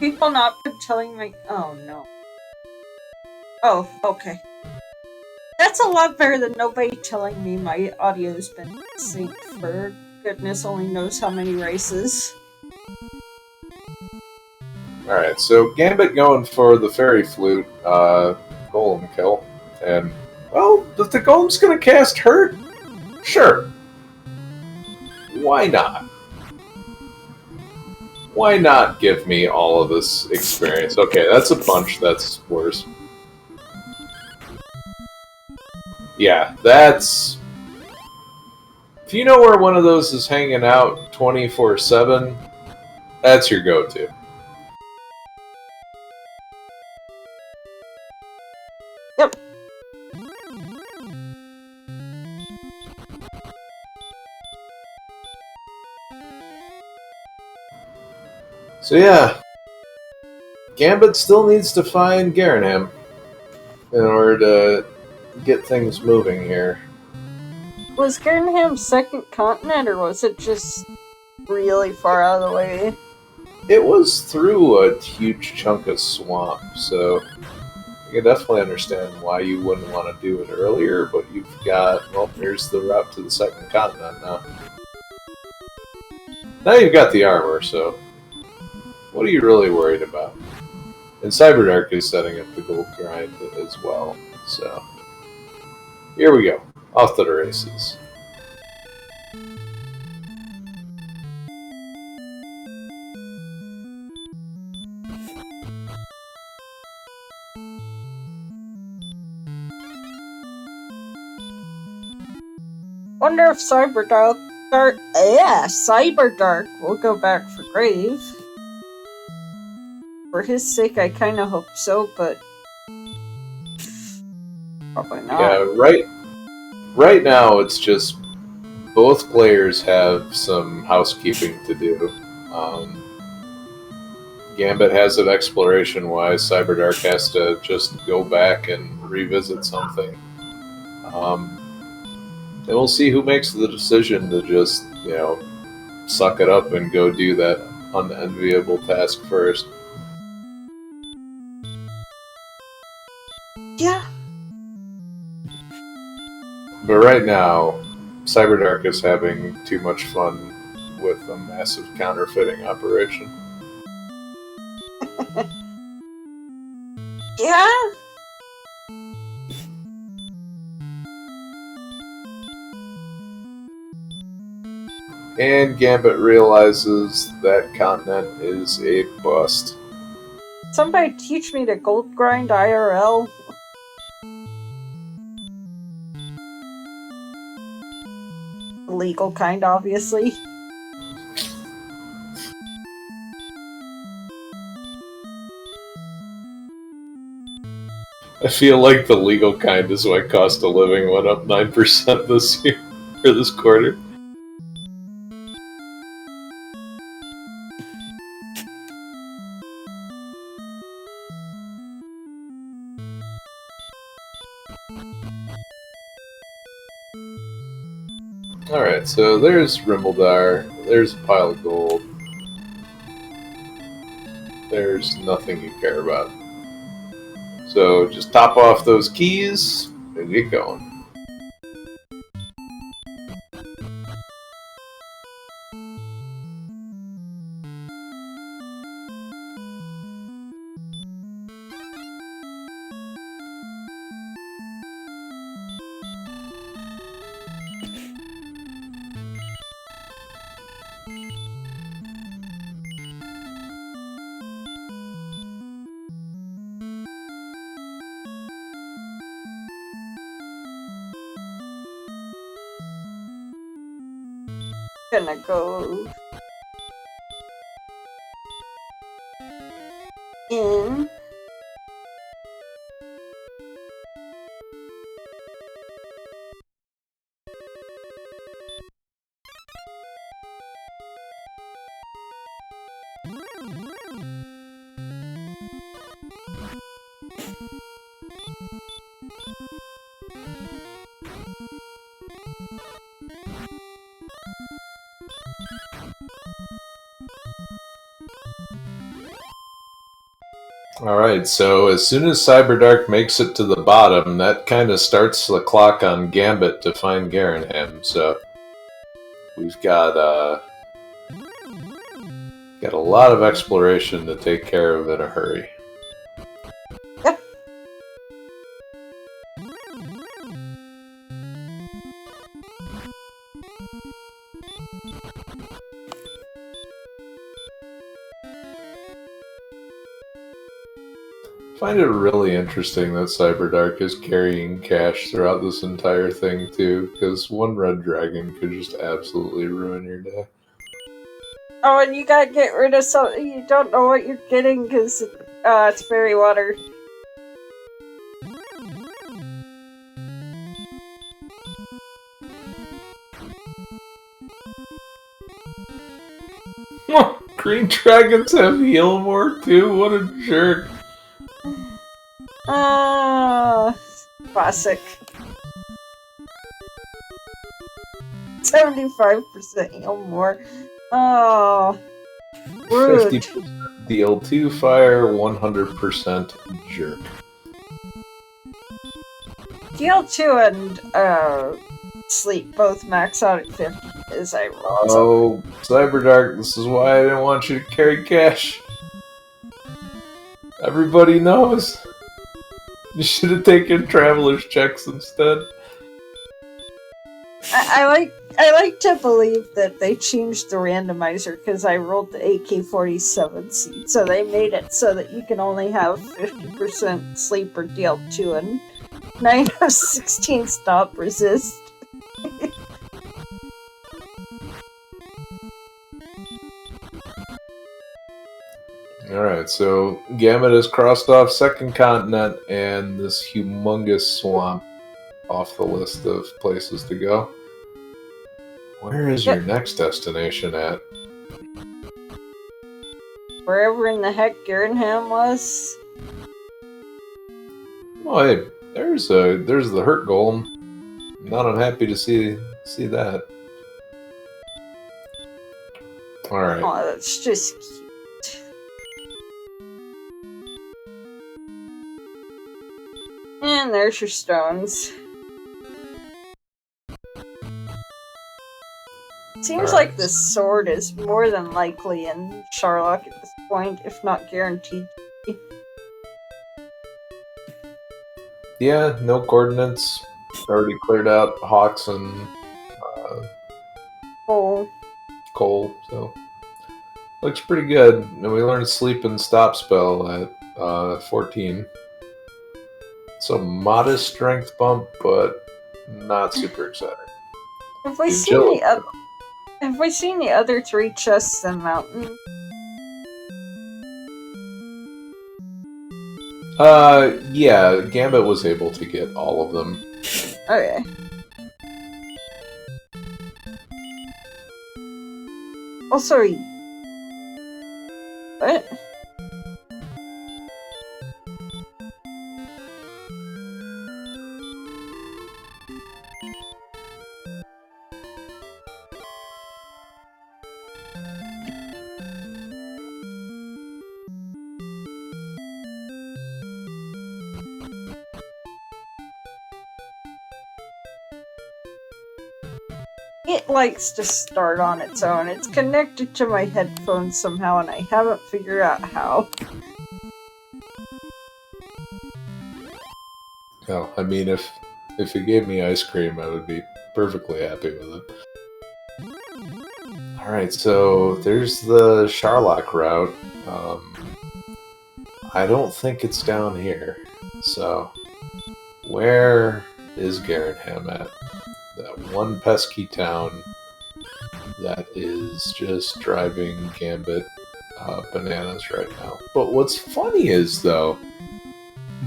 People not been telling me. Oh no. Oh, okay. That's a lot better than nobody telling me my audio's been synced for goodness only knows how many races. Alright, so Gambit going for the Fairy Flute, Golem kill. And, well, if the Golem's gonna cast Hurt, sure. Why not? Why not give me all of this experience? Okay, that's a punch, that's worse. Yeah, that's... If you know where one of those is hanging out 24/7, that's your go-to. Yep. So yeah, Gambit still needs to find Garanham in order to get things moving here. Was Gernham's second continent, or was it just really far out of the way? It was through a huge chunk of swamp, so I can definitely understand why you wouldn't want to do it earlier, but you've got, well, here's the route to the second continent now. Now you've got the armor, so what are you really worried about? And Cyberdark is setting up the gold grind as well, so here we go. Off to the races. Wonder if Cyberdark will go back for Grave. For his sake, I kind of hope so, but probably not. Yeah, right now it's just both players have some housekeeping to do. Gambit has it exploration-wise. Cyberdark has to just go back and revisit something. And we'll see who makes the decision to just, suck it up and go do that unenviable task first. Yeah. But right now, Cyberdark is having too much fun with a massive counterfeiting operation. Yeah. And Gambit realizes that continent is a bust. Somebody teach me to gold grind IRL. Legal kind, obviously. I feel like the legal kind is why cost of living went up 9% this year, or this quarter. Alright, so there's Rimbledar, there's a pile of gold. There's nothing you care about. So just top off those keys and get going. Gonna go in. Alright, so as soon as Cyberdark makes it to the bottom, that kind of starts the clock on Gambit to find Garanham, so we've got a lot of exploration to take care of in a hurry. Yep. I find it really interesting that Cyberdark is carrying cash throughout this entire thing, too, because one red dragon could just absolutely ruin your day. Oh, and you gotta get rid of something. You don't know what you're getting because it's fairy water. Green dragons have heal more, too? What a jerk. Classic. 75% heal more. Oh, rude. 50% deal 2 fire, 100% jerk. DL2 and sleep both max out at 50 as I roll. Oh, Cyberdark, this is why I didn't want you to carry cash. Everybody knows. You should have taken traveler's checks instead. I like to believe that they changed the randomizer because I rolled the AK-47 seed, so they made it so that you can only have 50% sleep or DL2 and 9 of 16 stop resist. Alright, so Gambit has crossed off second continent and this humongous swamp off the list of places to go. Where is your next destination at? Wherever in the heck Garanham was. Oh, hey, there's the hurt golem. Not unhappy to see that. Alright. Oh, that's just cute. And there's your stones. Seems like the sword is more than likely in Sharlock at this point, if not guaranteed. Yeah, no coordinates. Already cleared out Hawks and Cole, so looks pretty good. And we learned Sleep and Stop spell at 14. So modest strength bump, but not super exciting. Have we seen the other 3 chests in Mountain? Yeah, Gambit was able to get all of them. Okay. Oh, sorry. What? It likes to start on its own. It's connected to my headphones somehow, and I haven't figured out how. Oh, I mean, if it gave me ice cream, I would be perfectly happy with it. Alright, so there's the Sharlock route. I don't think it's down here. So, where is Garanham at? That one pesky town that is just driving Gambit bananas right now. But what's funny is, though,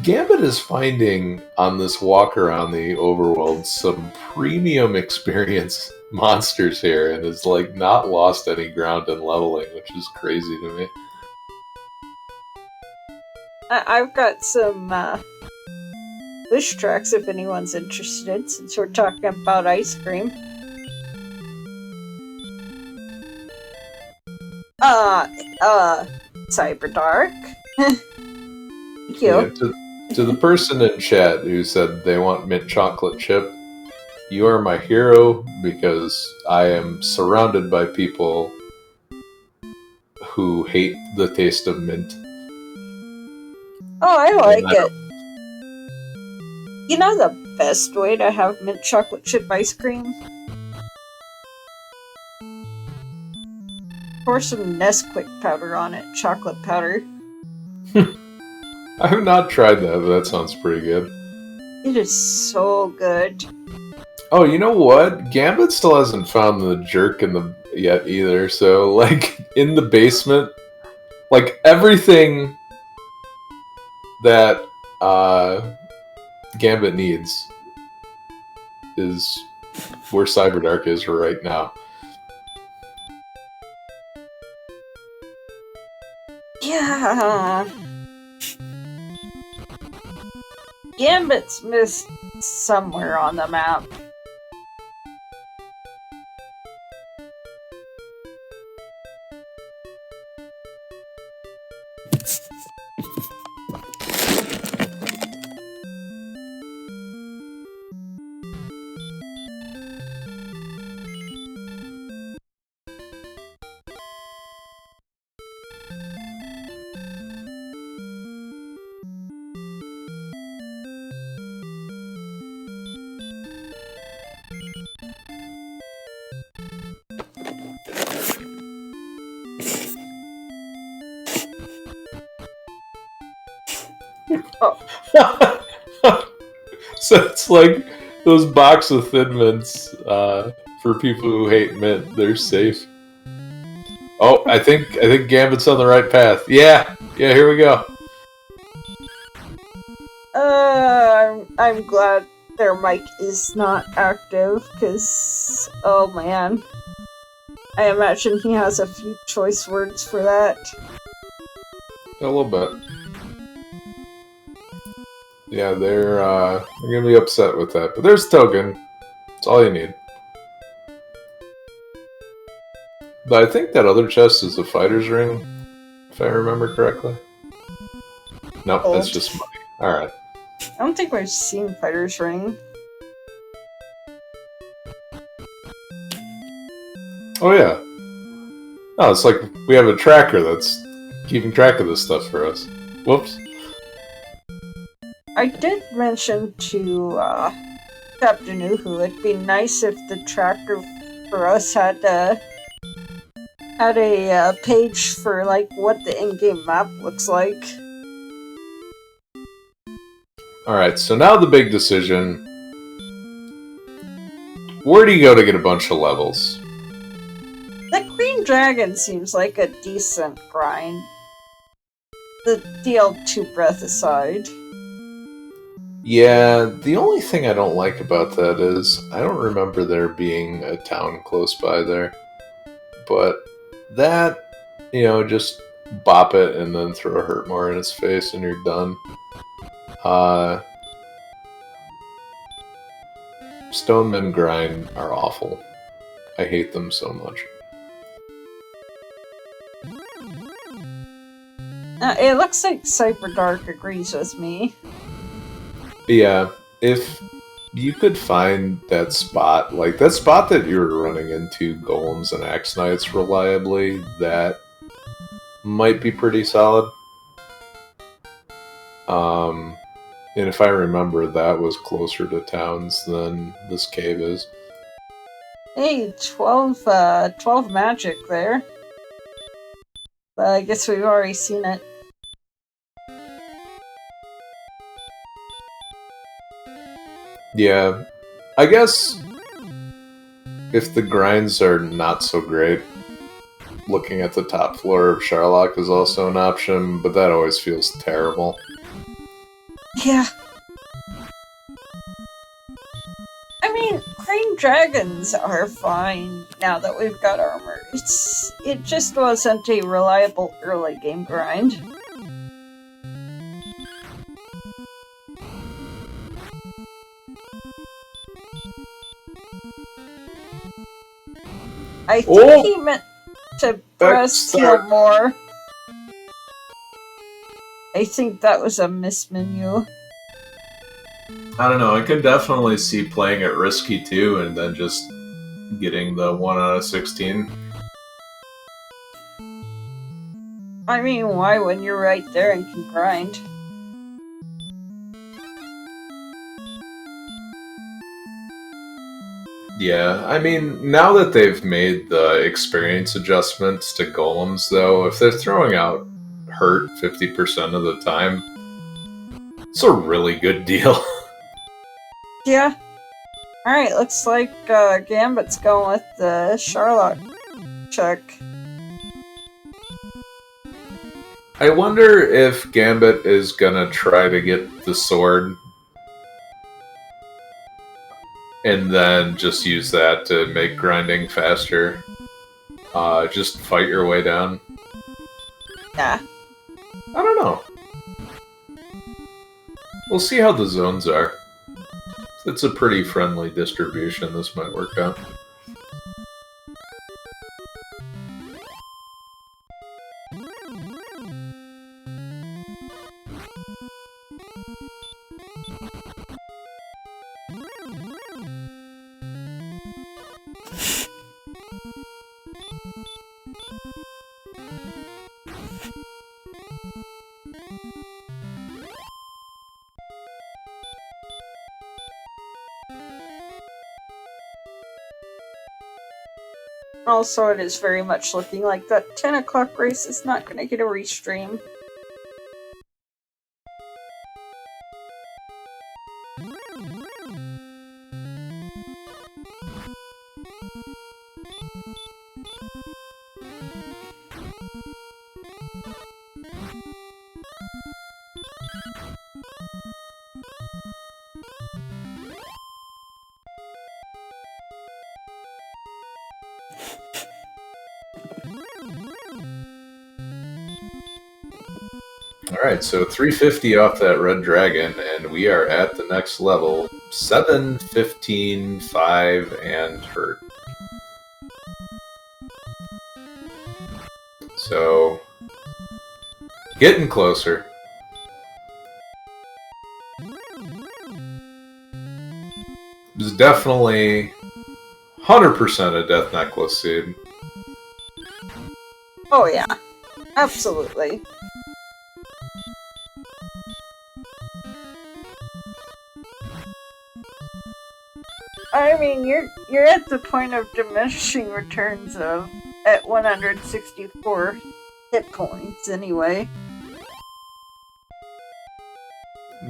Gambit is finding on this walk around the overworld some premium experience monsters here, and has like not lost any ground in leveling, which is crazy to me. I've got some bush tracks if anyone's interested, since we're talking about ice cream. Cyberdark. Thank you. Yeah, to the person in chat who said they want mint chocolate chip, you are my hero because I am surrounded by people who hate the taste of mint. Oh, I like it. You know the best way to have mint chocolate chip ice cream? Pour some Nesquik powder on it, chocolate powder. I have not tried that, but that sounds pretty good. It is so good. Oh, you know what? Gambit still hasn't found the jerk yet either. So, like, in the basement, like everything that Gambit needs is where Cyberdark is right now. Yeah. Gambit's missed somewhere on the map. So it's like those box of Thin Mints for people who hate mint. They're safe. Oh, I think Gambit's on the right path. Yeah, here we go. I'm glad their mic is not active, because, oh man. I imagine he has a few choice words for that. A little bit. Yeah, they're gonna be upset with that. But there's Token. That's all you need. But I think that other chest is a fighter's ring, if I remember correctly. Nope, that's just money. Alright. I don't think we've seen Fighter's Ring. Oh yeah. Oh, it's like we have a tracker that's keeping track of this stuff for us. Whoops. I did mention to Captain Uhu it'd be nice if the tracker for us had a page for like what the in-game map looks like. Alright, so now the big decision. Where do you go to get a bunch of levels? The Green Dragon seems like a decent grind. The DL2 breath aside. Yeah, the only thing I don't like about that is I don't remember there being a town close by there. But that, just bop it and then throw a Hurtmore in his face and you're done. Stonemen grind are awful. I hate them so much. It looks like Cyberdark agrees with me. Yeah, if you could find that spot, like that spot that you were running into Golems and Axe Knights reliably, that might be pretty solid. And if I remember, that was closer to towns than this cave is. Hey, 12 magic there. But I guess we've already seen it. Yeah, I guess if the grinds are not so great, looking at the top floor of Sharlock is also an option, but that always feels terrible. Yeah. I mean, green dragons are fine now that we've got armor. It just wasn't a reliable early game grind. I think he meant to press heal more. I think that was a mismenu. I don't know, I can definitely see playing it risky too, and then just getting the 1 out of 16. I mean, why when you're right there and can grind? Yeah, I mean, now that they've made the experience adjustments to golems, though, if they're throwing out hurt 50% of the time, it's a really good deal. Yeah. Alright, looks like Gambit's going with the Sharlock check. I wonder if Gambit is gonna try to get the sword and then just use that to make grinding faster. Just fight your way down. Yeah. I don't know. We'll see how the zones are. It's a pretty friendly distribution. This might work out. Also, it is very much looking like that 10 o'clock race is not going to get a restream. Alright, so 350 off that red dragon, and we are at the next level. 7, 15, 5, and hurt. So, getting closer. It's definitely 100% a Death Necklace seed. Oh yeah, absolutely. I mean, you're at the point of diminishing returns of at 164 hit points anyway.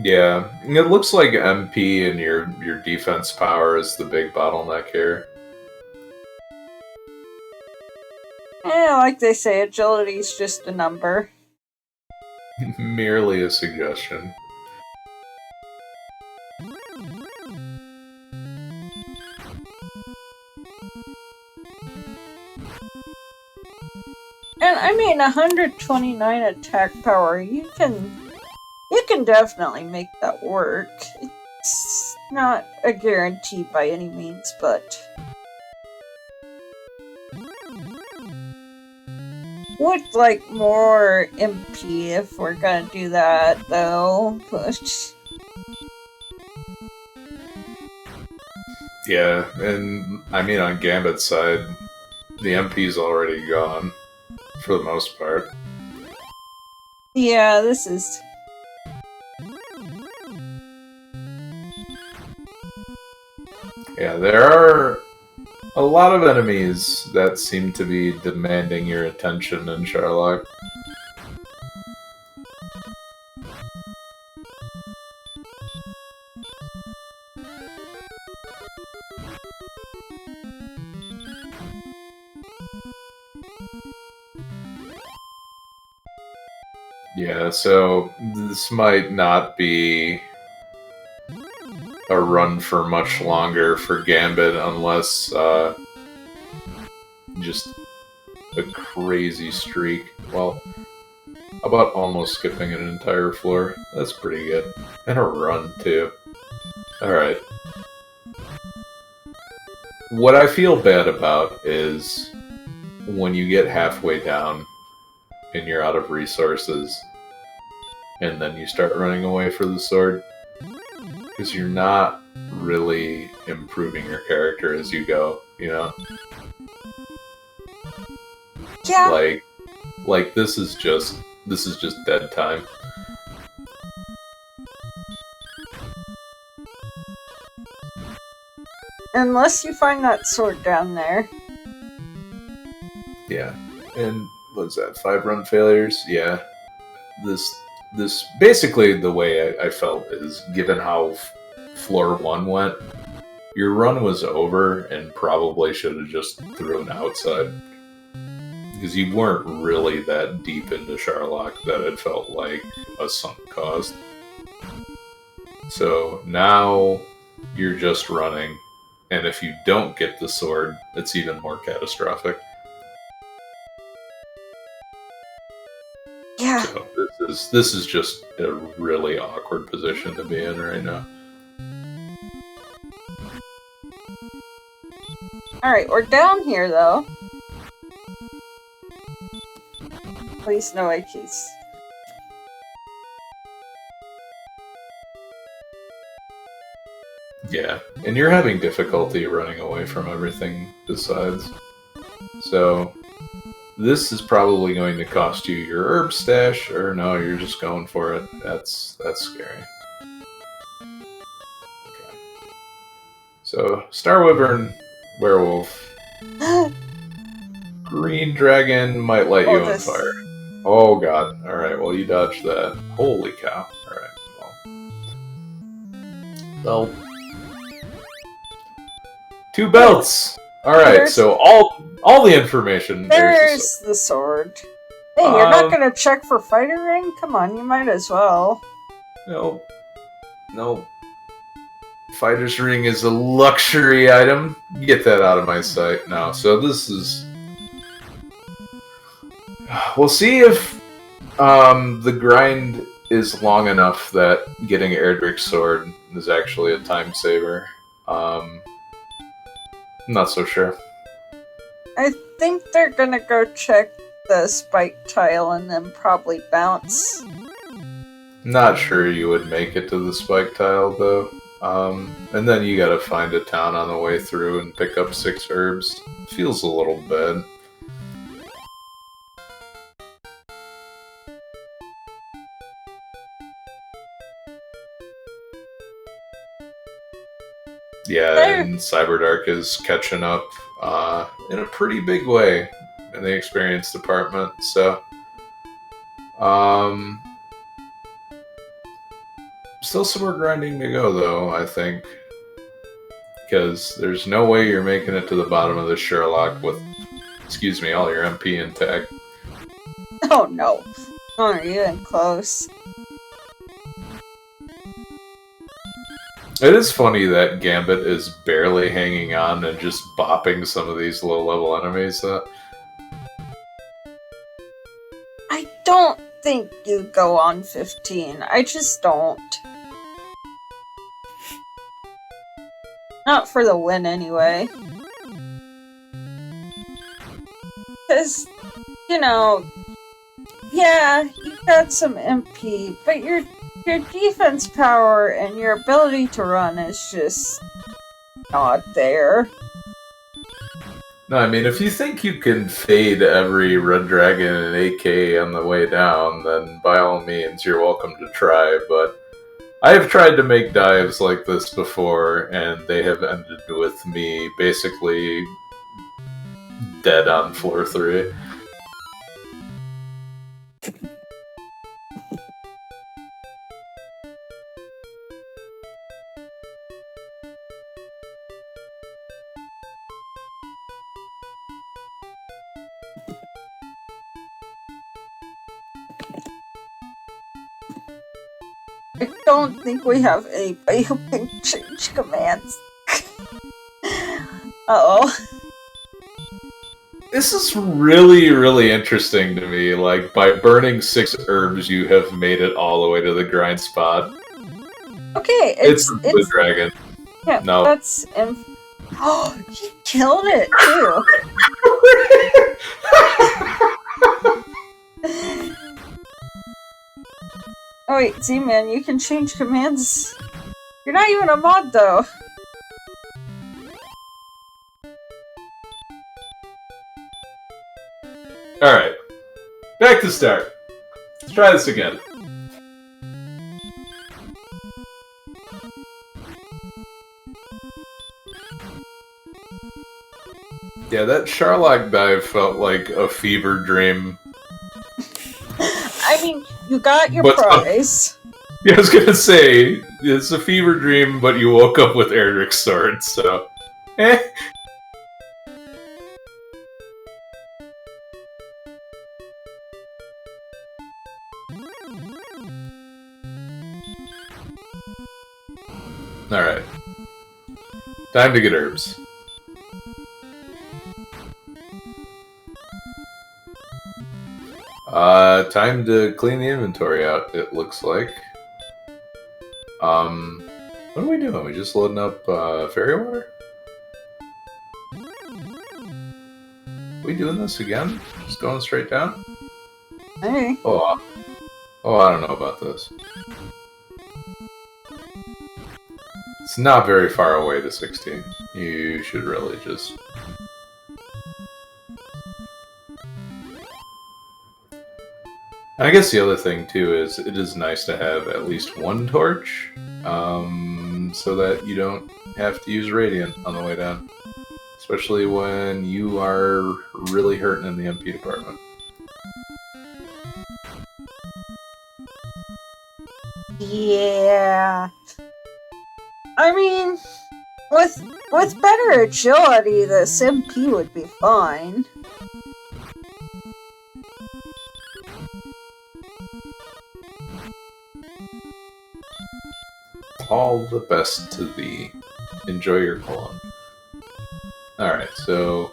Yeah, it looks like MP and your defense power is the big bottleneck here. Yeah, like they say, agility's just a number. Merely a suggestion. And I mean, 129 attack power, you can definitely make that work. It's not a guarantee by any means, but would like more MP if we're gonna do that, though. But yeah, and I mean on Gambit's side, the MP's already gone for the most part. yeah, this is. Yeah, there are a lot of enemies that seem to be demanding your attention in Sharlock. Yeah, so this might not be a run for much longer for Gambit unless just a crazy streak. Well, how about almost skipping an entire floor? That's pretty good. And a run, too. Alright. What I feel bad about is when you get halfway down and you're out of resources and then you start running away for the sword. Because you're not really improving your character as you go, you know? Yeah. Like this is just dead time. Unless you find that sword down there. Yeah. And what was that? 5 run failures? Yeah. This basically the way I felt is given how floor 1 went, your run was over and probably should have just thrown outside. Because you weren't really that deep into Sherlock that it felt like a sunk cost. So now you're just running, and if you don't get the sword, it's even more catastrophic. Yeah. So this is just a really awkward position to be in right now. Alright, we're down here though. Please no IQs. Yeah, and you're having difficulty running away from everything besides. So this is probably going to cost you your herb stash, or no, you're just going for it. That's scary. Okay. So Star Wyvern, Werewolf, Green Dragon might light you on fire. Oh god. Alright, well you dodged that. Holy cow. Alright, well. Belt. 2 belts! Alright, so all the information. There's the sword. Hey, you're not gonna check for fighter ring? Come on, you might as well. No. Fighter's ring is a luxury item. Get that out of my sight now. So this is... We'll see if the grind is long enough that getting Erdrick's sword is actually a time saver. I'm not so sure. I think they're gonna go check the spike tile and then probably bounce. Not sure you would make it to the spike tile though. And then you gotta find a town on the way through and pick up 6 herbs. Feels a little bad. Yeah, and Cyberdark is catching up in a pretty big way in the experience department, so still some more grinding to go though, I think. Because there's no way you're making it to the bottom of this Sherlock with, excuse me, all your MP intact. Oh no. Not even close. It is funny that Gambit is barely hanging on and just bopping some of these low-level enemies. I don't think you go on 15. I just don't. Not for the win, anyway. Because, you know, yeah, you got some MP, but your defense power and your ability to run is just not there. No, I mean, if you think you can fade every Red Dragon and AK on the way down, then by all means, you're welcome to try, but I have tried to make dives like this before, and they have ended with me basically dead on floor 3. I don't think we have anybody who can change commands. Uh-oh. This is really, really interesting to me. Like, by burning 6 herbs, you have made it all the way to the grind spot. Okay, it's the dragon. Yeah, no. That's... Oh, he killed it, too. Oh wait, Z-Man, you can change commands. You're not even a mod, though. Alright. Back to start. Let's try this again. Yeah, that Sharlock dive felt like a fever dream. I mean, you got your prize. Yeah, I was gonna say, it's a fever dream, but you woke up with Erdrick's sword, so... Eh. Alright. Time to get herbs. Time to clean the inventory out, it looks like. What are we doing? We just loading up, fairy water? We doing this again? Just going straight down? Hey. Oh, I don't know about this. It's not very far away to 16. You should really just... I guess the other thing, too, is it is nice to have at least one torch, so that you don't have to use Radiant on the way down. Especially when you are really hurting in the MP department. Yeah. I mean, with better agility, this MP would be fine. All the best to thee. Enjoy your cologne. Alright, so...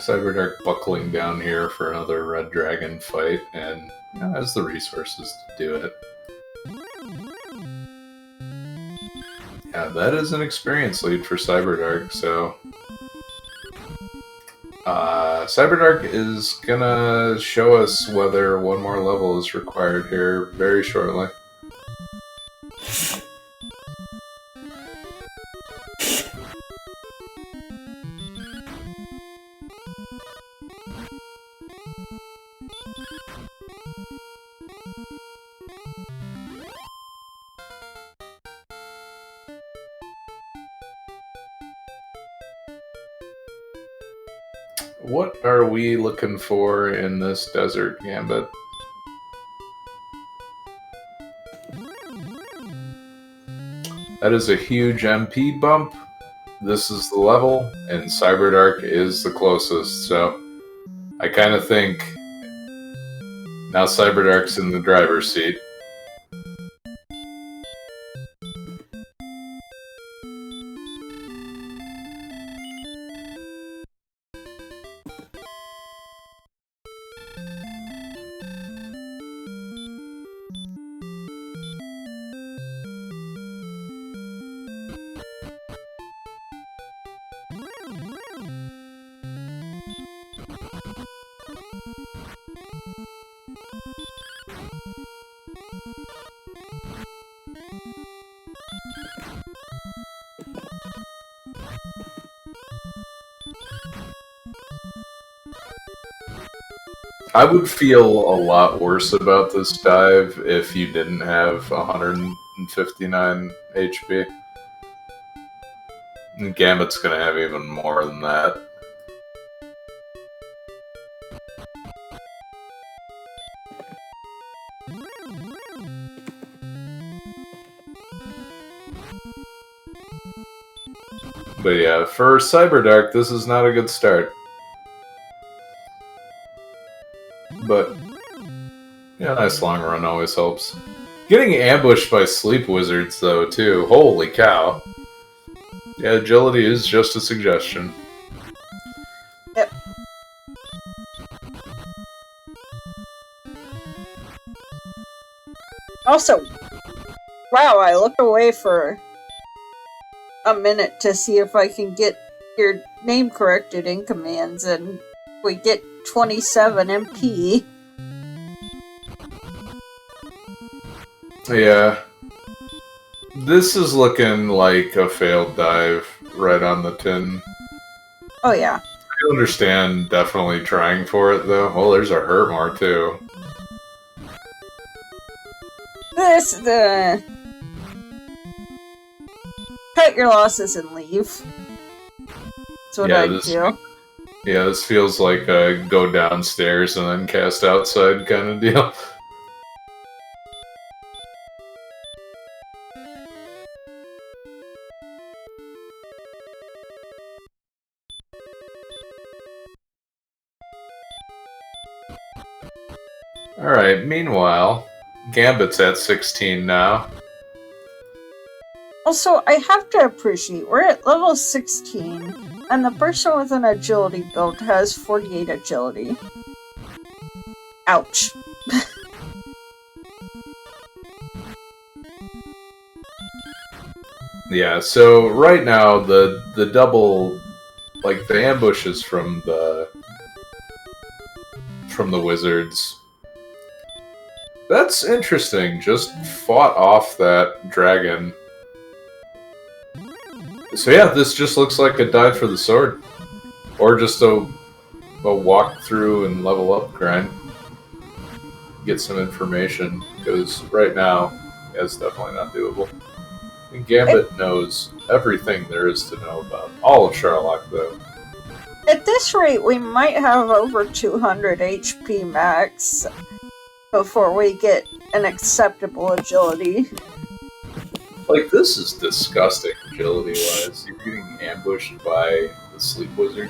Cyberdark buckling down here for another red dragon fight, and has the resources to do it. Yeah, that is an experience lead for Cyberdark, so... Cyberdark is gonna show us whether one more level is required here very shortly. What are we looking for in this desert, Gambit? That is a huge MP bump. This is the level, and Cyberdark is the closest, so I kind of think now Cyberdark's in the driver's seat. I would feel a lot worse about this dive if you didn't have 159 HP. And Gambit's gonna have even more than that. But yeah, for Cyberdark, this is not a good start. But, yeah, nice long run always helps. Getting ambushed by sleep wizards, though, too. Holy cow. Yeah, agility is just a suggestion. Yep. Also, wow, I looked away for a minute to see if I can get your name corrected in commands, and we get 27 MP. Yeah. This is looking like a failed dive right on the tin. Oh yeah. I understand definitely trying for it, though. Well, there's a Hurtmore, too. Cut your losses and leave. That's what I do. Yeah, this feels like a go downstairs and then cast outside kind of deal. Alright, meanwhile, Gambit's at 16 now. Also, I have to appreciate, we're at level 16, and the person with an agility build has 48 agility. Ouch. Yeah, so right now, the double, like, the ambushes from the wizards, that's interesting. Just fought off that dragon. So yeah, this just looks like a dive for the sword. Or just a walk through and level up grind. Get some information, because right now, it's definitely not doable. And Gambit knows everything there is to know about all of Sherlock, though. At this rate, we might have over 200 HP max before we get an acceptable agility. Like, this is disgusting agility-wise. You're getting ambushed by the sleep wizard.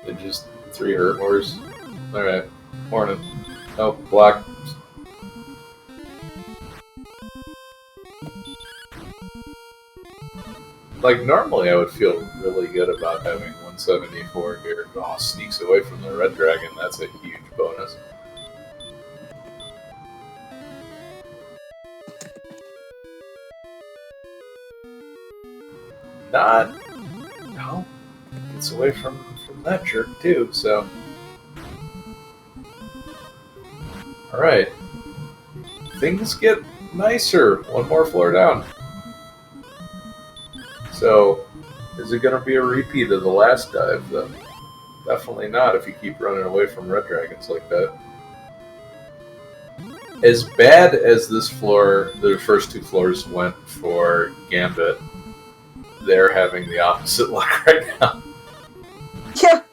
And just 3 Hurtmores. Alright, morning. Oh, black. Like, normally I would feel really good about having 174 here. Oh, sneaks away from the red dragon. That's a huge bonus. Not. No. Gets away from that jerk, too, so. Alright. Things get nicer. One more floor down. So, is it going to be a repeat of the last dive, though? Definitely not if you keep running away from red dragons like that. As bad as this floor, the first 2 floors went for Gambit, they're having the opposite luck right now. Yeah.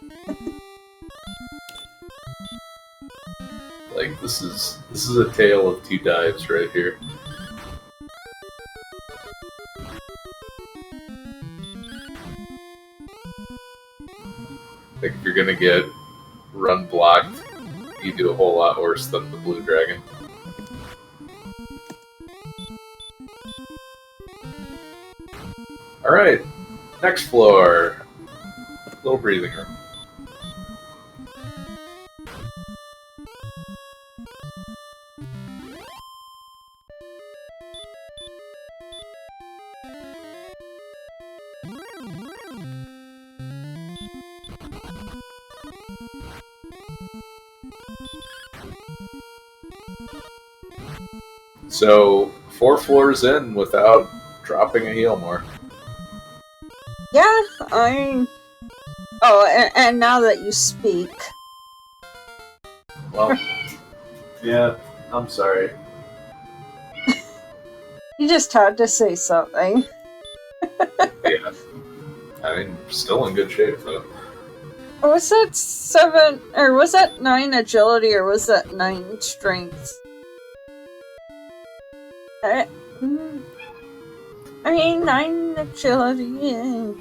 Like, this is a tale of 2 dives right here. Like, if you're gonna get run blocked, you do a whole lot worse than the blue dragon. Alright, next floor. Little breathing room. So, 4 floors in without dropping a heal more. Yeah, Oh, and now that you speak. Well, yeah, I'm sorry. You just had to say something. Yeah. I mean, still in good shape, though. Was that 7, or was that 9 agility, or was that 9 strength? I mean, 9 agility, yeah.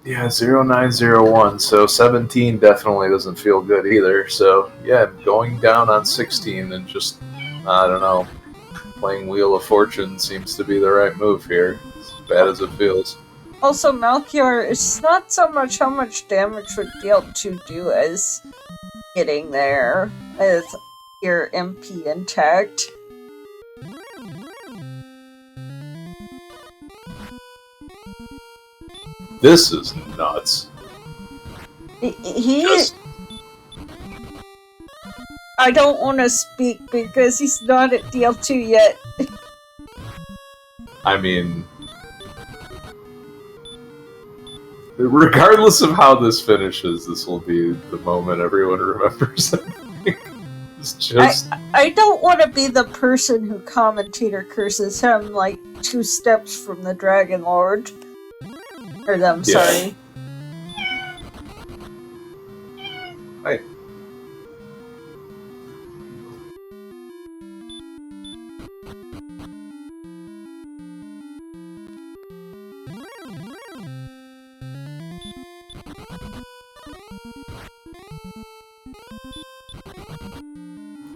Yeah, 0901. So 17 definitely doesn't feel good either. So yeah, going down on 16 and just, I don't know, playing Wheel of Fortune seems to be the right move here. As bad as it feels. Also, Melchior, it's not so much how much damage would DL2 do as getting there with your MP intact. This is nuts. Just... I don't want to speak because he's not at DL2 yet. I mean, regardless of how this finishes, this will be the moment everyone remembers. It's just... I don't want to be the person who commentator curses him like 2 steps from the Dragon Lord. Or them, Yeah. sorry. Hi.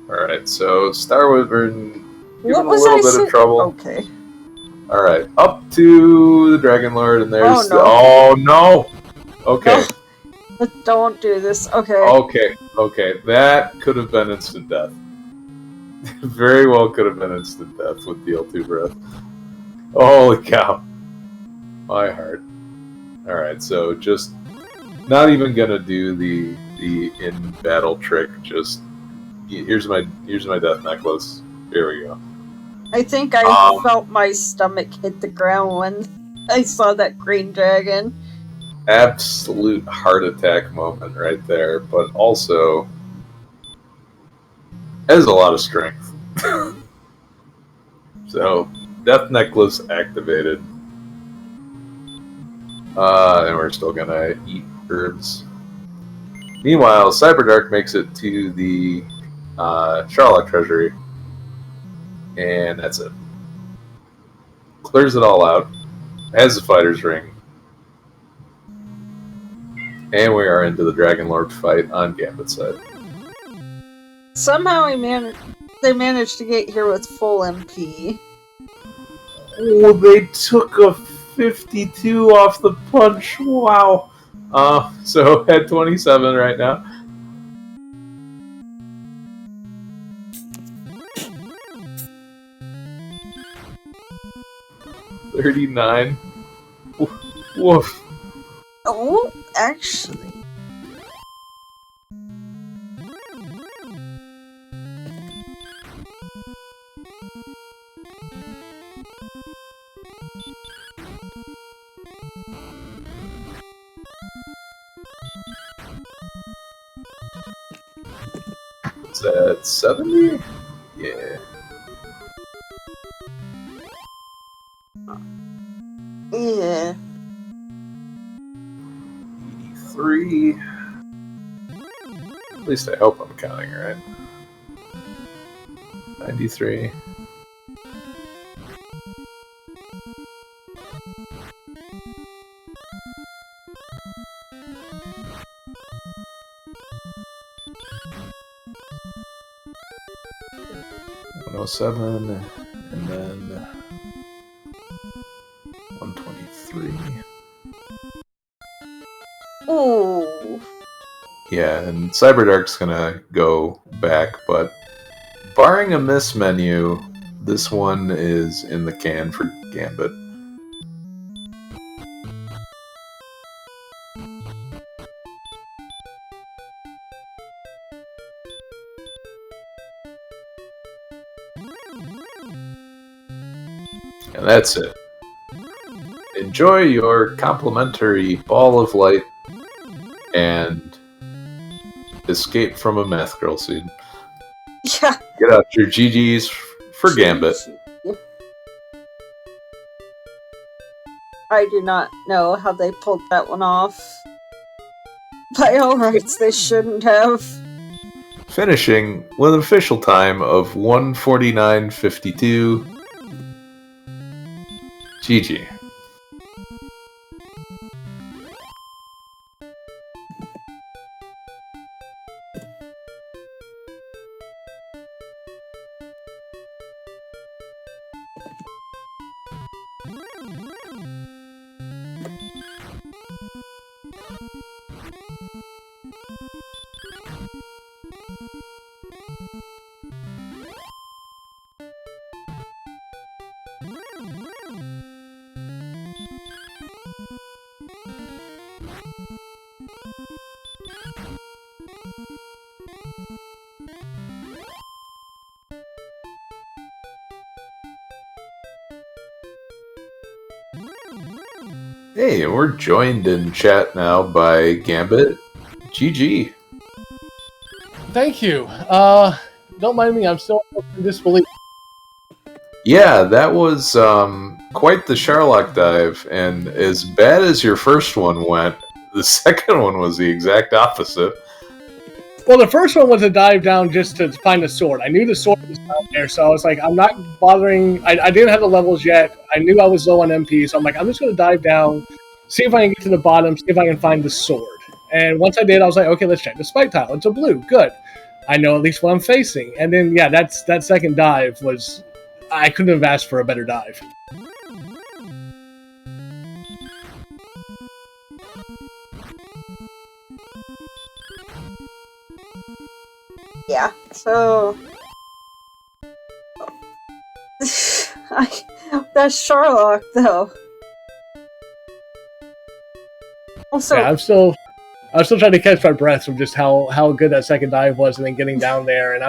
Alright, so Star Wars, we're giving a little bit of trouble. Okay. Alright, up to the Dragon Lord, and there's Oh, no! Okay. No. Don't do this. Okay. Okay. That could have been instant death. Very well could have been instant death with DL2 breath. Holy cow. My heart. Alright, so just not even gonna do the in battle trick, just here's my death necklace. Here we go. I think I felt my stomach hit the ground when I saw that green dragon. Absolute heart attack moment right there, but also has a lot of strength. So, death necklace activated. And we're still gonna eat herbs. Meanwhile, Cyberdark makes it to the Charlock Treasury. And that's it. Clears it all out. Has the fighter's ring. And we are into the Dragon Lord fight on Gambit's side. Somehow they managed to get here with full MP. Oh, they took a 52 off the punch. Wow. So at 27 right now. $39. Woof. Oh, actually. Is that 70? Yeah. Yeah. 83. At least I hope I'm counting right. 93. $107, and then 123. Ooh. Yeah, and Cyberdark's gonna go back, but barring a miss menu, this one is in the can for Gambit. And that's it. Enjoy your complimentary ball of light and escape from a math girl scene. Yeah. Get out your GGs for Gambit. I do not know how they pulled that one off. By all rights, they shouldn't have. Finishing with an official time of 1:49.52. GG. Hey, and we're joined in chat now by Gambit. GG. Thank you. Don't mind me, I'm still in disbelief. Yeah, that was quite the Sherlock dive, and as bad as your first one went, the second one was the exact opposite. Well, the first one was a dive down just to find the sword. I knew the sword was down there, so I was like, I'm not bothering. I didn't have the levels yet. I knew I was low on MP, so I'm like, I'm just going to dive down, see if I can get to the bottom, see if I can find the sword. And once I did, I was like, okay, let's check the spike tile. It's a blue. Good. I know at least what I'm facing. And then, yeah, that second dive was... I couldn't have asked for a better dive. Yeah, so... That's Sherlock, though. Also, yeah, I'm still trying to catch my breath from just how good that second dive was, and then getting down there, and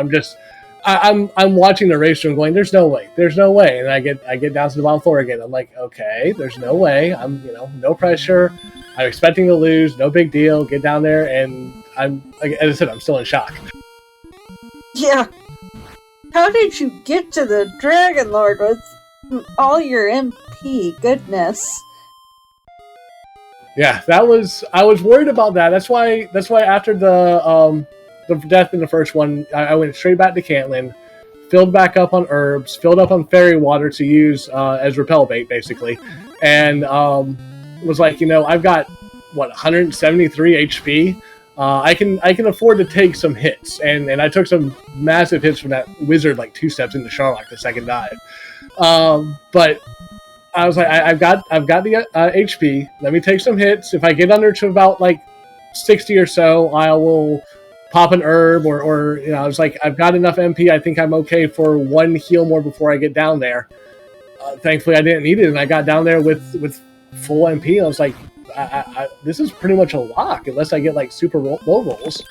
I'm watching the racer and going, there's no way, and I get down to the bottom floor again. I'm like, okay, there's no way. I'm no pressure. I'm expecting to lose, no big deal. Get down there, and as I said, I'm still in shock. yeah. How did you get to the Dragon Lord with all your MP? Goodness. Yeah, I was worried about that. That's why after the death in the first one, I went straight back to Cantlin, filled back up on herbs, filled up on fairy water to use as repel bait, basically, and was like, I've got 173 HP. I can afford to take some hits, and I took some massive hits from that wizard like 2 steps into Sherlock the second dive, but. I was like, I've got the HP. Let me take some hits. If I get under to about like 60 or so, I will pop an herb or I was like, I've got enough MP. I think I'm okay for 1 heal more before I get down there. Thankfully, I didn't need it, and I got down there with full MP. I was like, this is pretty much a lock unless I get like super low rolls.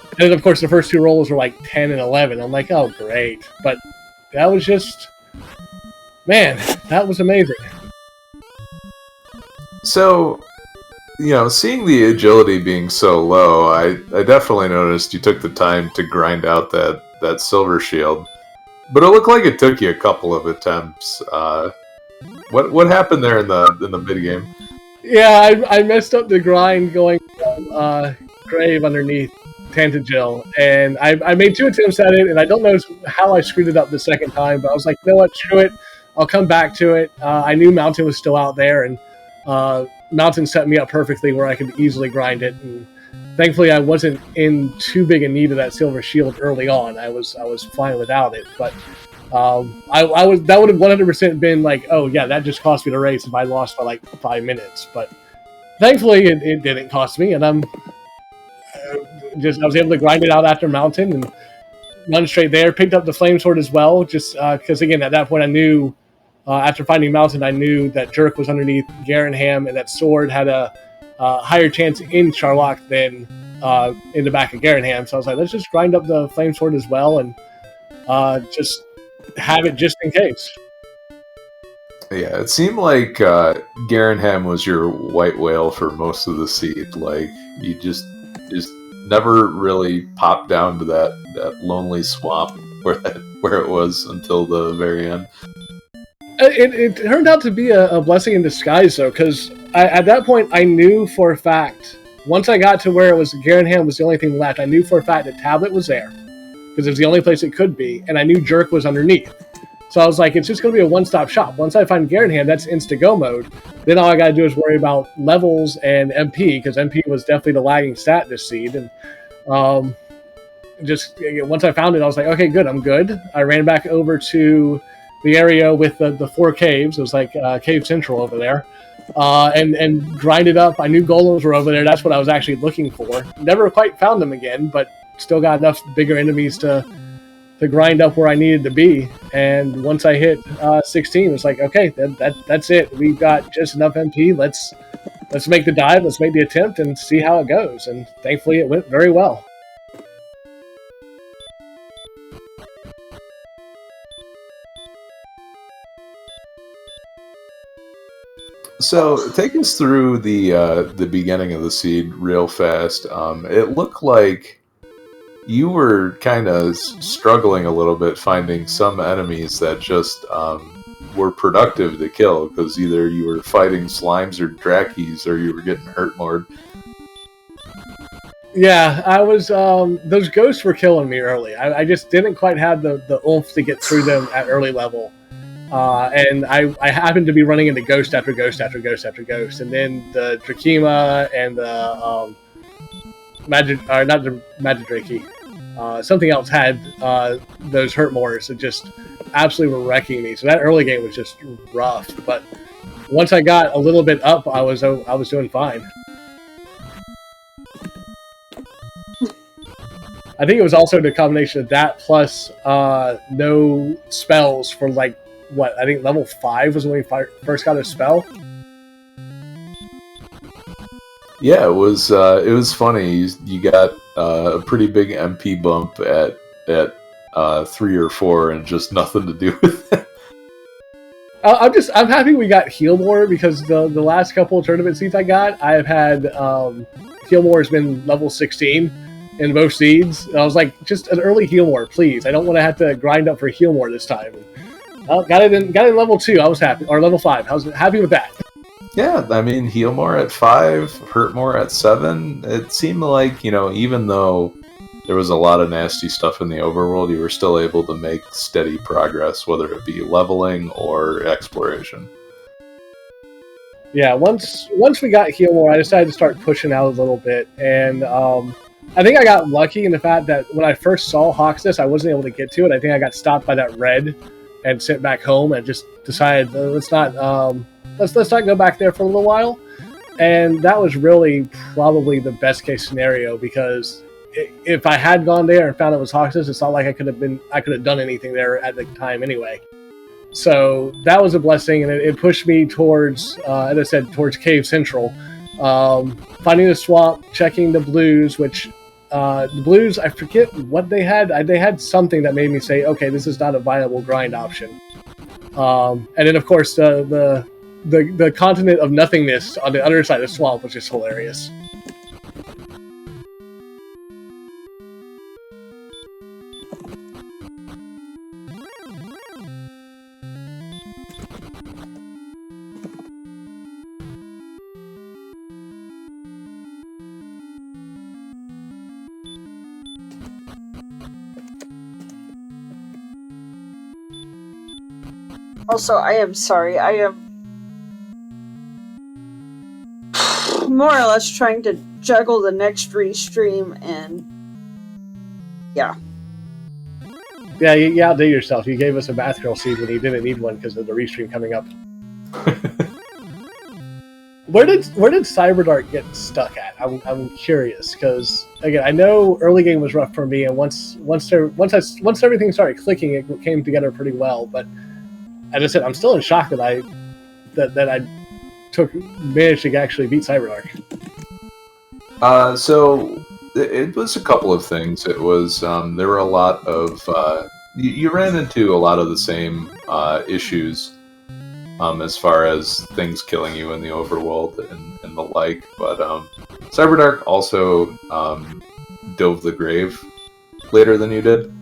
And then, of course, the first 2 rolls were like 10 and 11. I'm like, oh great, but that was just. Man, that was amazing. So, seeing the agility being so low, I definitely noticed you took the time to grind out that silver shield. But it looked like it took you a couple of attempts. What happened there in the mid game? Yeah, I messed up the grind going from Grave underneath Tantagel, and I made 2 attempts at it, and I don't know how I screwed it up the second time, but I was like, you know what, screw it. I'll come back to it. I knew Mountain was still out there, and Mountain set me up perfectly where I could easily grind it. And thankfully, I wasn't in too big a need of that silver shield early on. I was fine without it. But that would have 100% been like, oh yeah, that just cost me the race if I lost by like 5 minutes. But thankfully, it didn't cost me, and I was able to grind it out after Mountain and run straight there. Picked up the flame sword as well, just because again at that point I knew. After finding Mountain, I knew that Jerk was underneath Garenham, and that sword had a higher chance in Sherlock than in the back of Garenham. So I was like, let's just grind up the flame sword as well, and just have it just in case. Yeah, it seemed like Garenham was your white whale for most of the seed. Like, you just never really popped down to that lonely swamp where it was until the very end. It turned out to be a blessing in disguise, though, because at that point I knew for a fact, once I got to where it was Garenham was the only thing left, I knew for a fact that Tablet was there, because it was the only place it could be, and I knew Jerk was underneath. So I was like, it's just going to be a one-stop shop. Once I find Garenham, that's insta-go mode. Then all I got to do is worry about levels and MP, because MP was definitely the lagging stat this seed. And just once I found it, I was like, okay, good, I'm good. I ran back over to the area with the 4 caves. It was like Cave Central over there. And grinded up. I knew golems were over there. That's what I was actually looking for. Never quite found them again, but still got enough bigger enemies to grind up where I needed to be. And once I hit 16, it was like, okay, that's it. We've got just enough MP. Let's make the dive. Let's make the attempt and see how it goes. And thankfully, it went very well. So take us through the beginning of the seed real fast. It looked like you were kind of struggling a little bit finding some enemies that just were productive to kill, because either you were fighting slimes or drakees or you were getting hurt more. Yeah, I was. Those ghosts were killing me early. I just didn't quite have the oomph to get through them at early level. And I happened to be running into ghost after ghost after ghost after ghost, and then the Drakema and the not the Magidrakee, something else had those hurt mores that just absolutely were wrecking me. So that early game was just rough, but once I got a little bit up, I was doing fine. I think it was also the combination of that plus no spells for like. What, I think level 5 was when we first got a spell. Yeah, it was funny. You got a pretty big MP bump at 3 or 4, and just nothing to do with it. I'm happy we got heal more, because the last couple of tournament seeds I got, I have had heal more has been level 16 in both seeds. And I was like, just an early heal more, please. I don't want to have to grind up for heal more this time. Got it in level 2. I was happy, or level 5. I was happy with that. Yeah, I mean, heal more at 5, hurt more at 7. It seemed like, even though there was a lot of nasty stuff in the overworld, you were still able to make steady progress, whether it be leveling or exploration. Yeah, once we got heal more, I decided to start pushing out a little bit, and I think I got lucky in the fact that when I first saw Hawksness, I wasn't able to get to it. I think I got stopped by that red and sent back home, and just decided let's not go back there for a little while. And that was really probably the best case scenario, because if I had gone there and found it was Hawksness, it's not like I could have done anything there at the time anyway. So that was a blessing, and it pushed me towards, as I said, towards Cave Central, finding the swamp, checking the blues, which. The blues, I forget what they had. They had something that made me say, okay, this is not a viable grind option. And then, of course, the continent of nothingness on the other side of the swamp was just hilarious. Also, I am sorry. I am more or less trying to juggle the next restream, and yeah. Yeah, you outdid yourself. You gave us a Bath Girl seed when you didn't need one because of the restream coming up. Where did Cyberdark get stuck at? I'm curious, because again, I know early game was rough for me, and once everything started clicking, it came together pretty well. But as I said, I'm still in shock that I managed to actually beat Cyberdark. So it was a couple of things. It was there were a lot of you ran into a lot of the same issues as far as things killing you in the overworld and the like. But Cyberdark also dove the grave later than you did.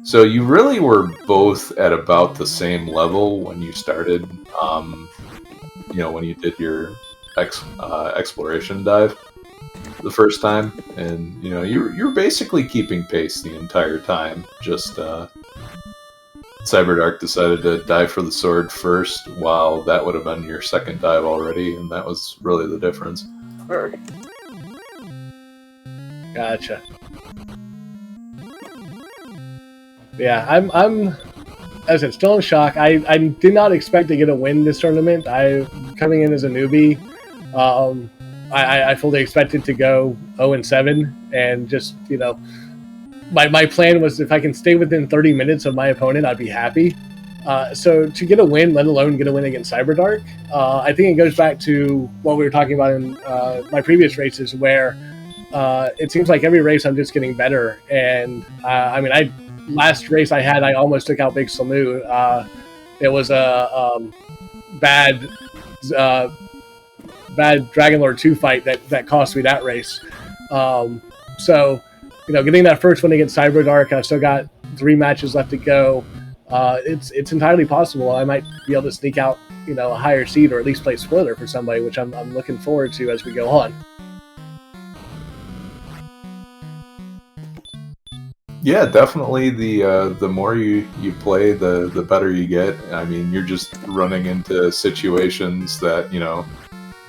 So you really were both at about the same level when you started, when you did your exploration dive the first time. And, you're basically keeping pace the entire time. Just Cyberdark decided to dive for the sword first, while that would have been your second dive already, and that was really the difference. Gotcha. Yeah, I'm as I said, still in shock. I did not expect to get a win this tournament. Coming in as a newbie, I fully expected to go 0-7, and just my plan was if I can stay within 30 minutes of my opponent, I'd be happy. So to get a win, let alone get a win against Cyberdark, I think it goes back to what we were talking about in my previous races, where it seems like every race I'm just getting better. And last race I had, I almost took out Big Samu. It was a bad Dragon Lord 2 fight that cost me that race. So, getting that first one against Cyberdark, I've still got 3 matches left to go. It's entirely possible I might be able to sneak out, a higher seed, or at least play spoiler for somebody, which I'm looking forward to as we go on. Yeah, definitely. The more you play, the better you get. I mean, you're just running into situations that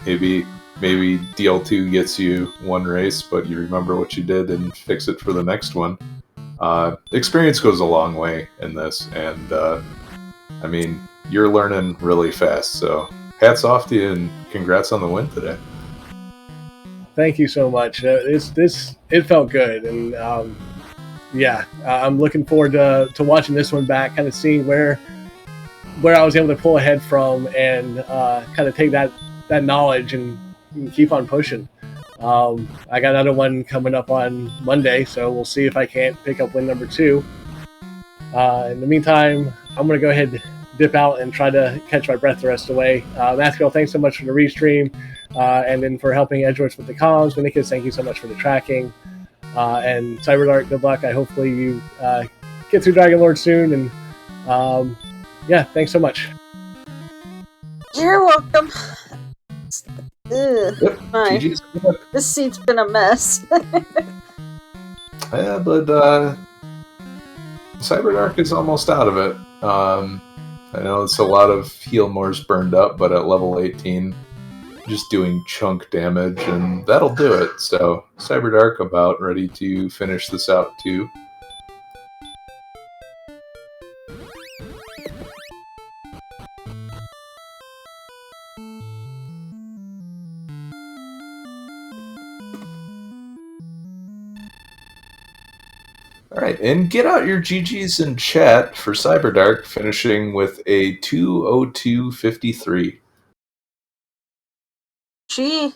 maybe DL2 gets you one race, but you remember what you did and fix it for the next one. Experience goes a long way in this, and I mean, you're learning really fast. So hats off to you, and congrats on the win today. Thank you so much. It felt good, and I'm looking forward to watching this one back, kind of seeing where I was able to pull ahead from, and kind of take that knowledge and keep on pushing. I got another one coming up on Monday, so we'll see if I can't pick up win number 2. In the meantime, I'm going to go ahead and dip out and try to catch my breath the rest of the way. Maskell, thanks so much for the restream, and then for helping Edgeworth with the comms. Winnicus, thank you so much for the tracking. And Cyberdark, good luck. Hopefully you get through Dragon Lord soon, and thanks so much. You're welcome. Yep. This seat's been a mess. Yeah, but Cyberdark is almost out of it. I know it's a lot of heal mores burned up, but at level 18, just doing chunk damage, and that'll do it. So Cyberdark about ready to finish this out too. Alright, and get out your GGs in chat for Cyberdark, finishing with a 202.53. Gee.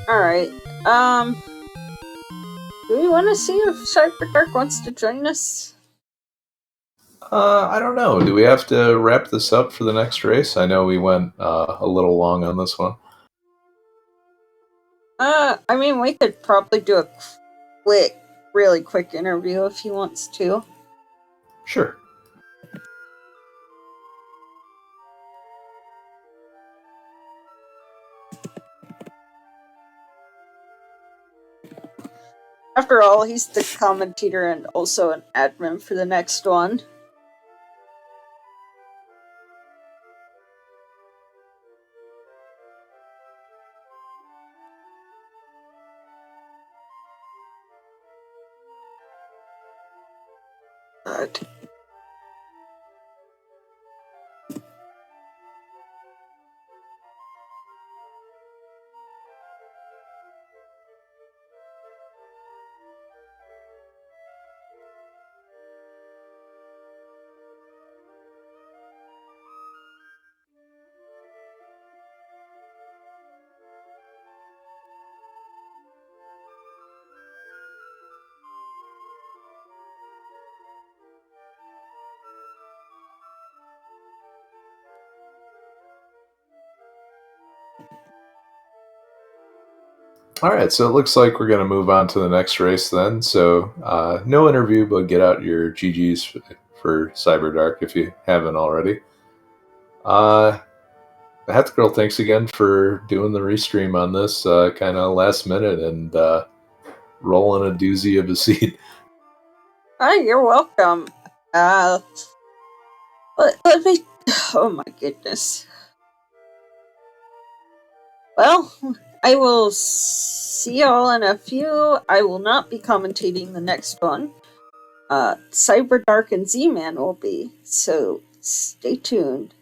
Alright, do we want to see if Cyberdark wants to join us? I don't know. Do we have to wrap this up for the next race? I know we went a little long on this one. I mean, we could probably do a really quick interview if he wants to. Sure. After all, he's the commentator and also an admin for the next one. God. Alright, so it looks like we're going to move on to the next race then. So, no interview, but get out your GGs for Cyberdark if you haven't already. Hat Girl, thanks again for doing the restream on this kind of last minute and rolling a doozy of a seed. Hi, you're welcome. Let me. Oh my goodness. Well, I will see y'all in a few. I will not be commentating the next one. Cyberdark and Z-Man will be, so stay tuned.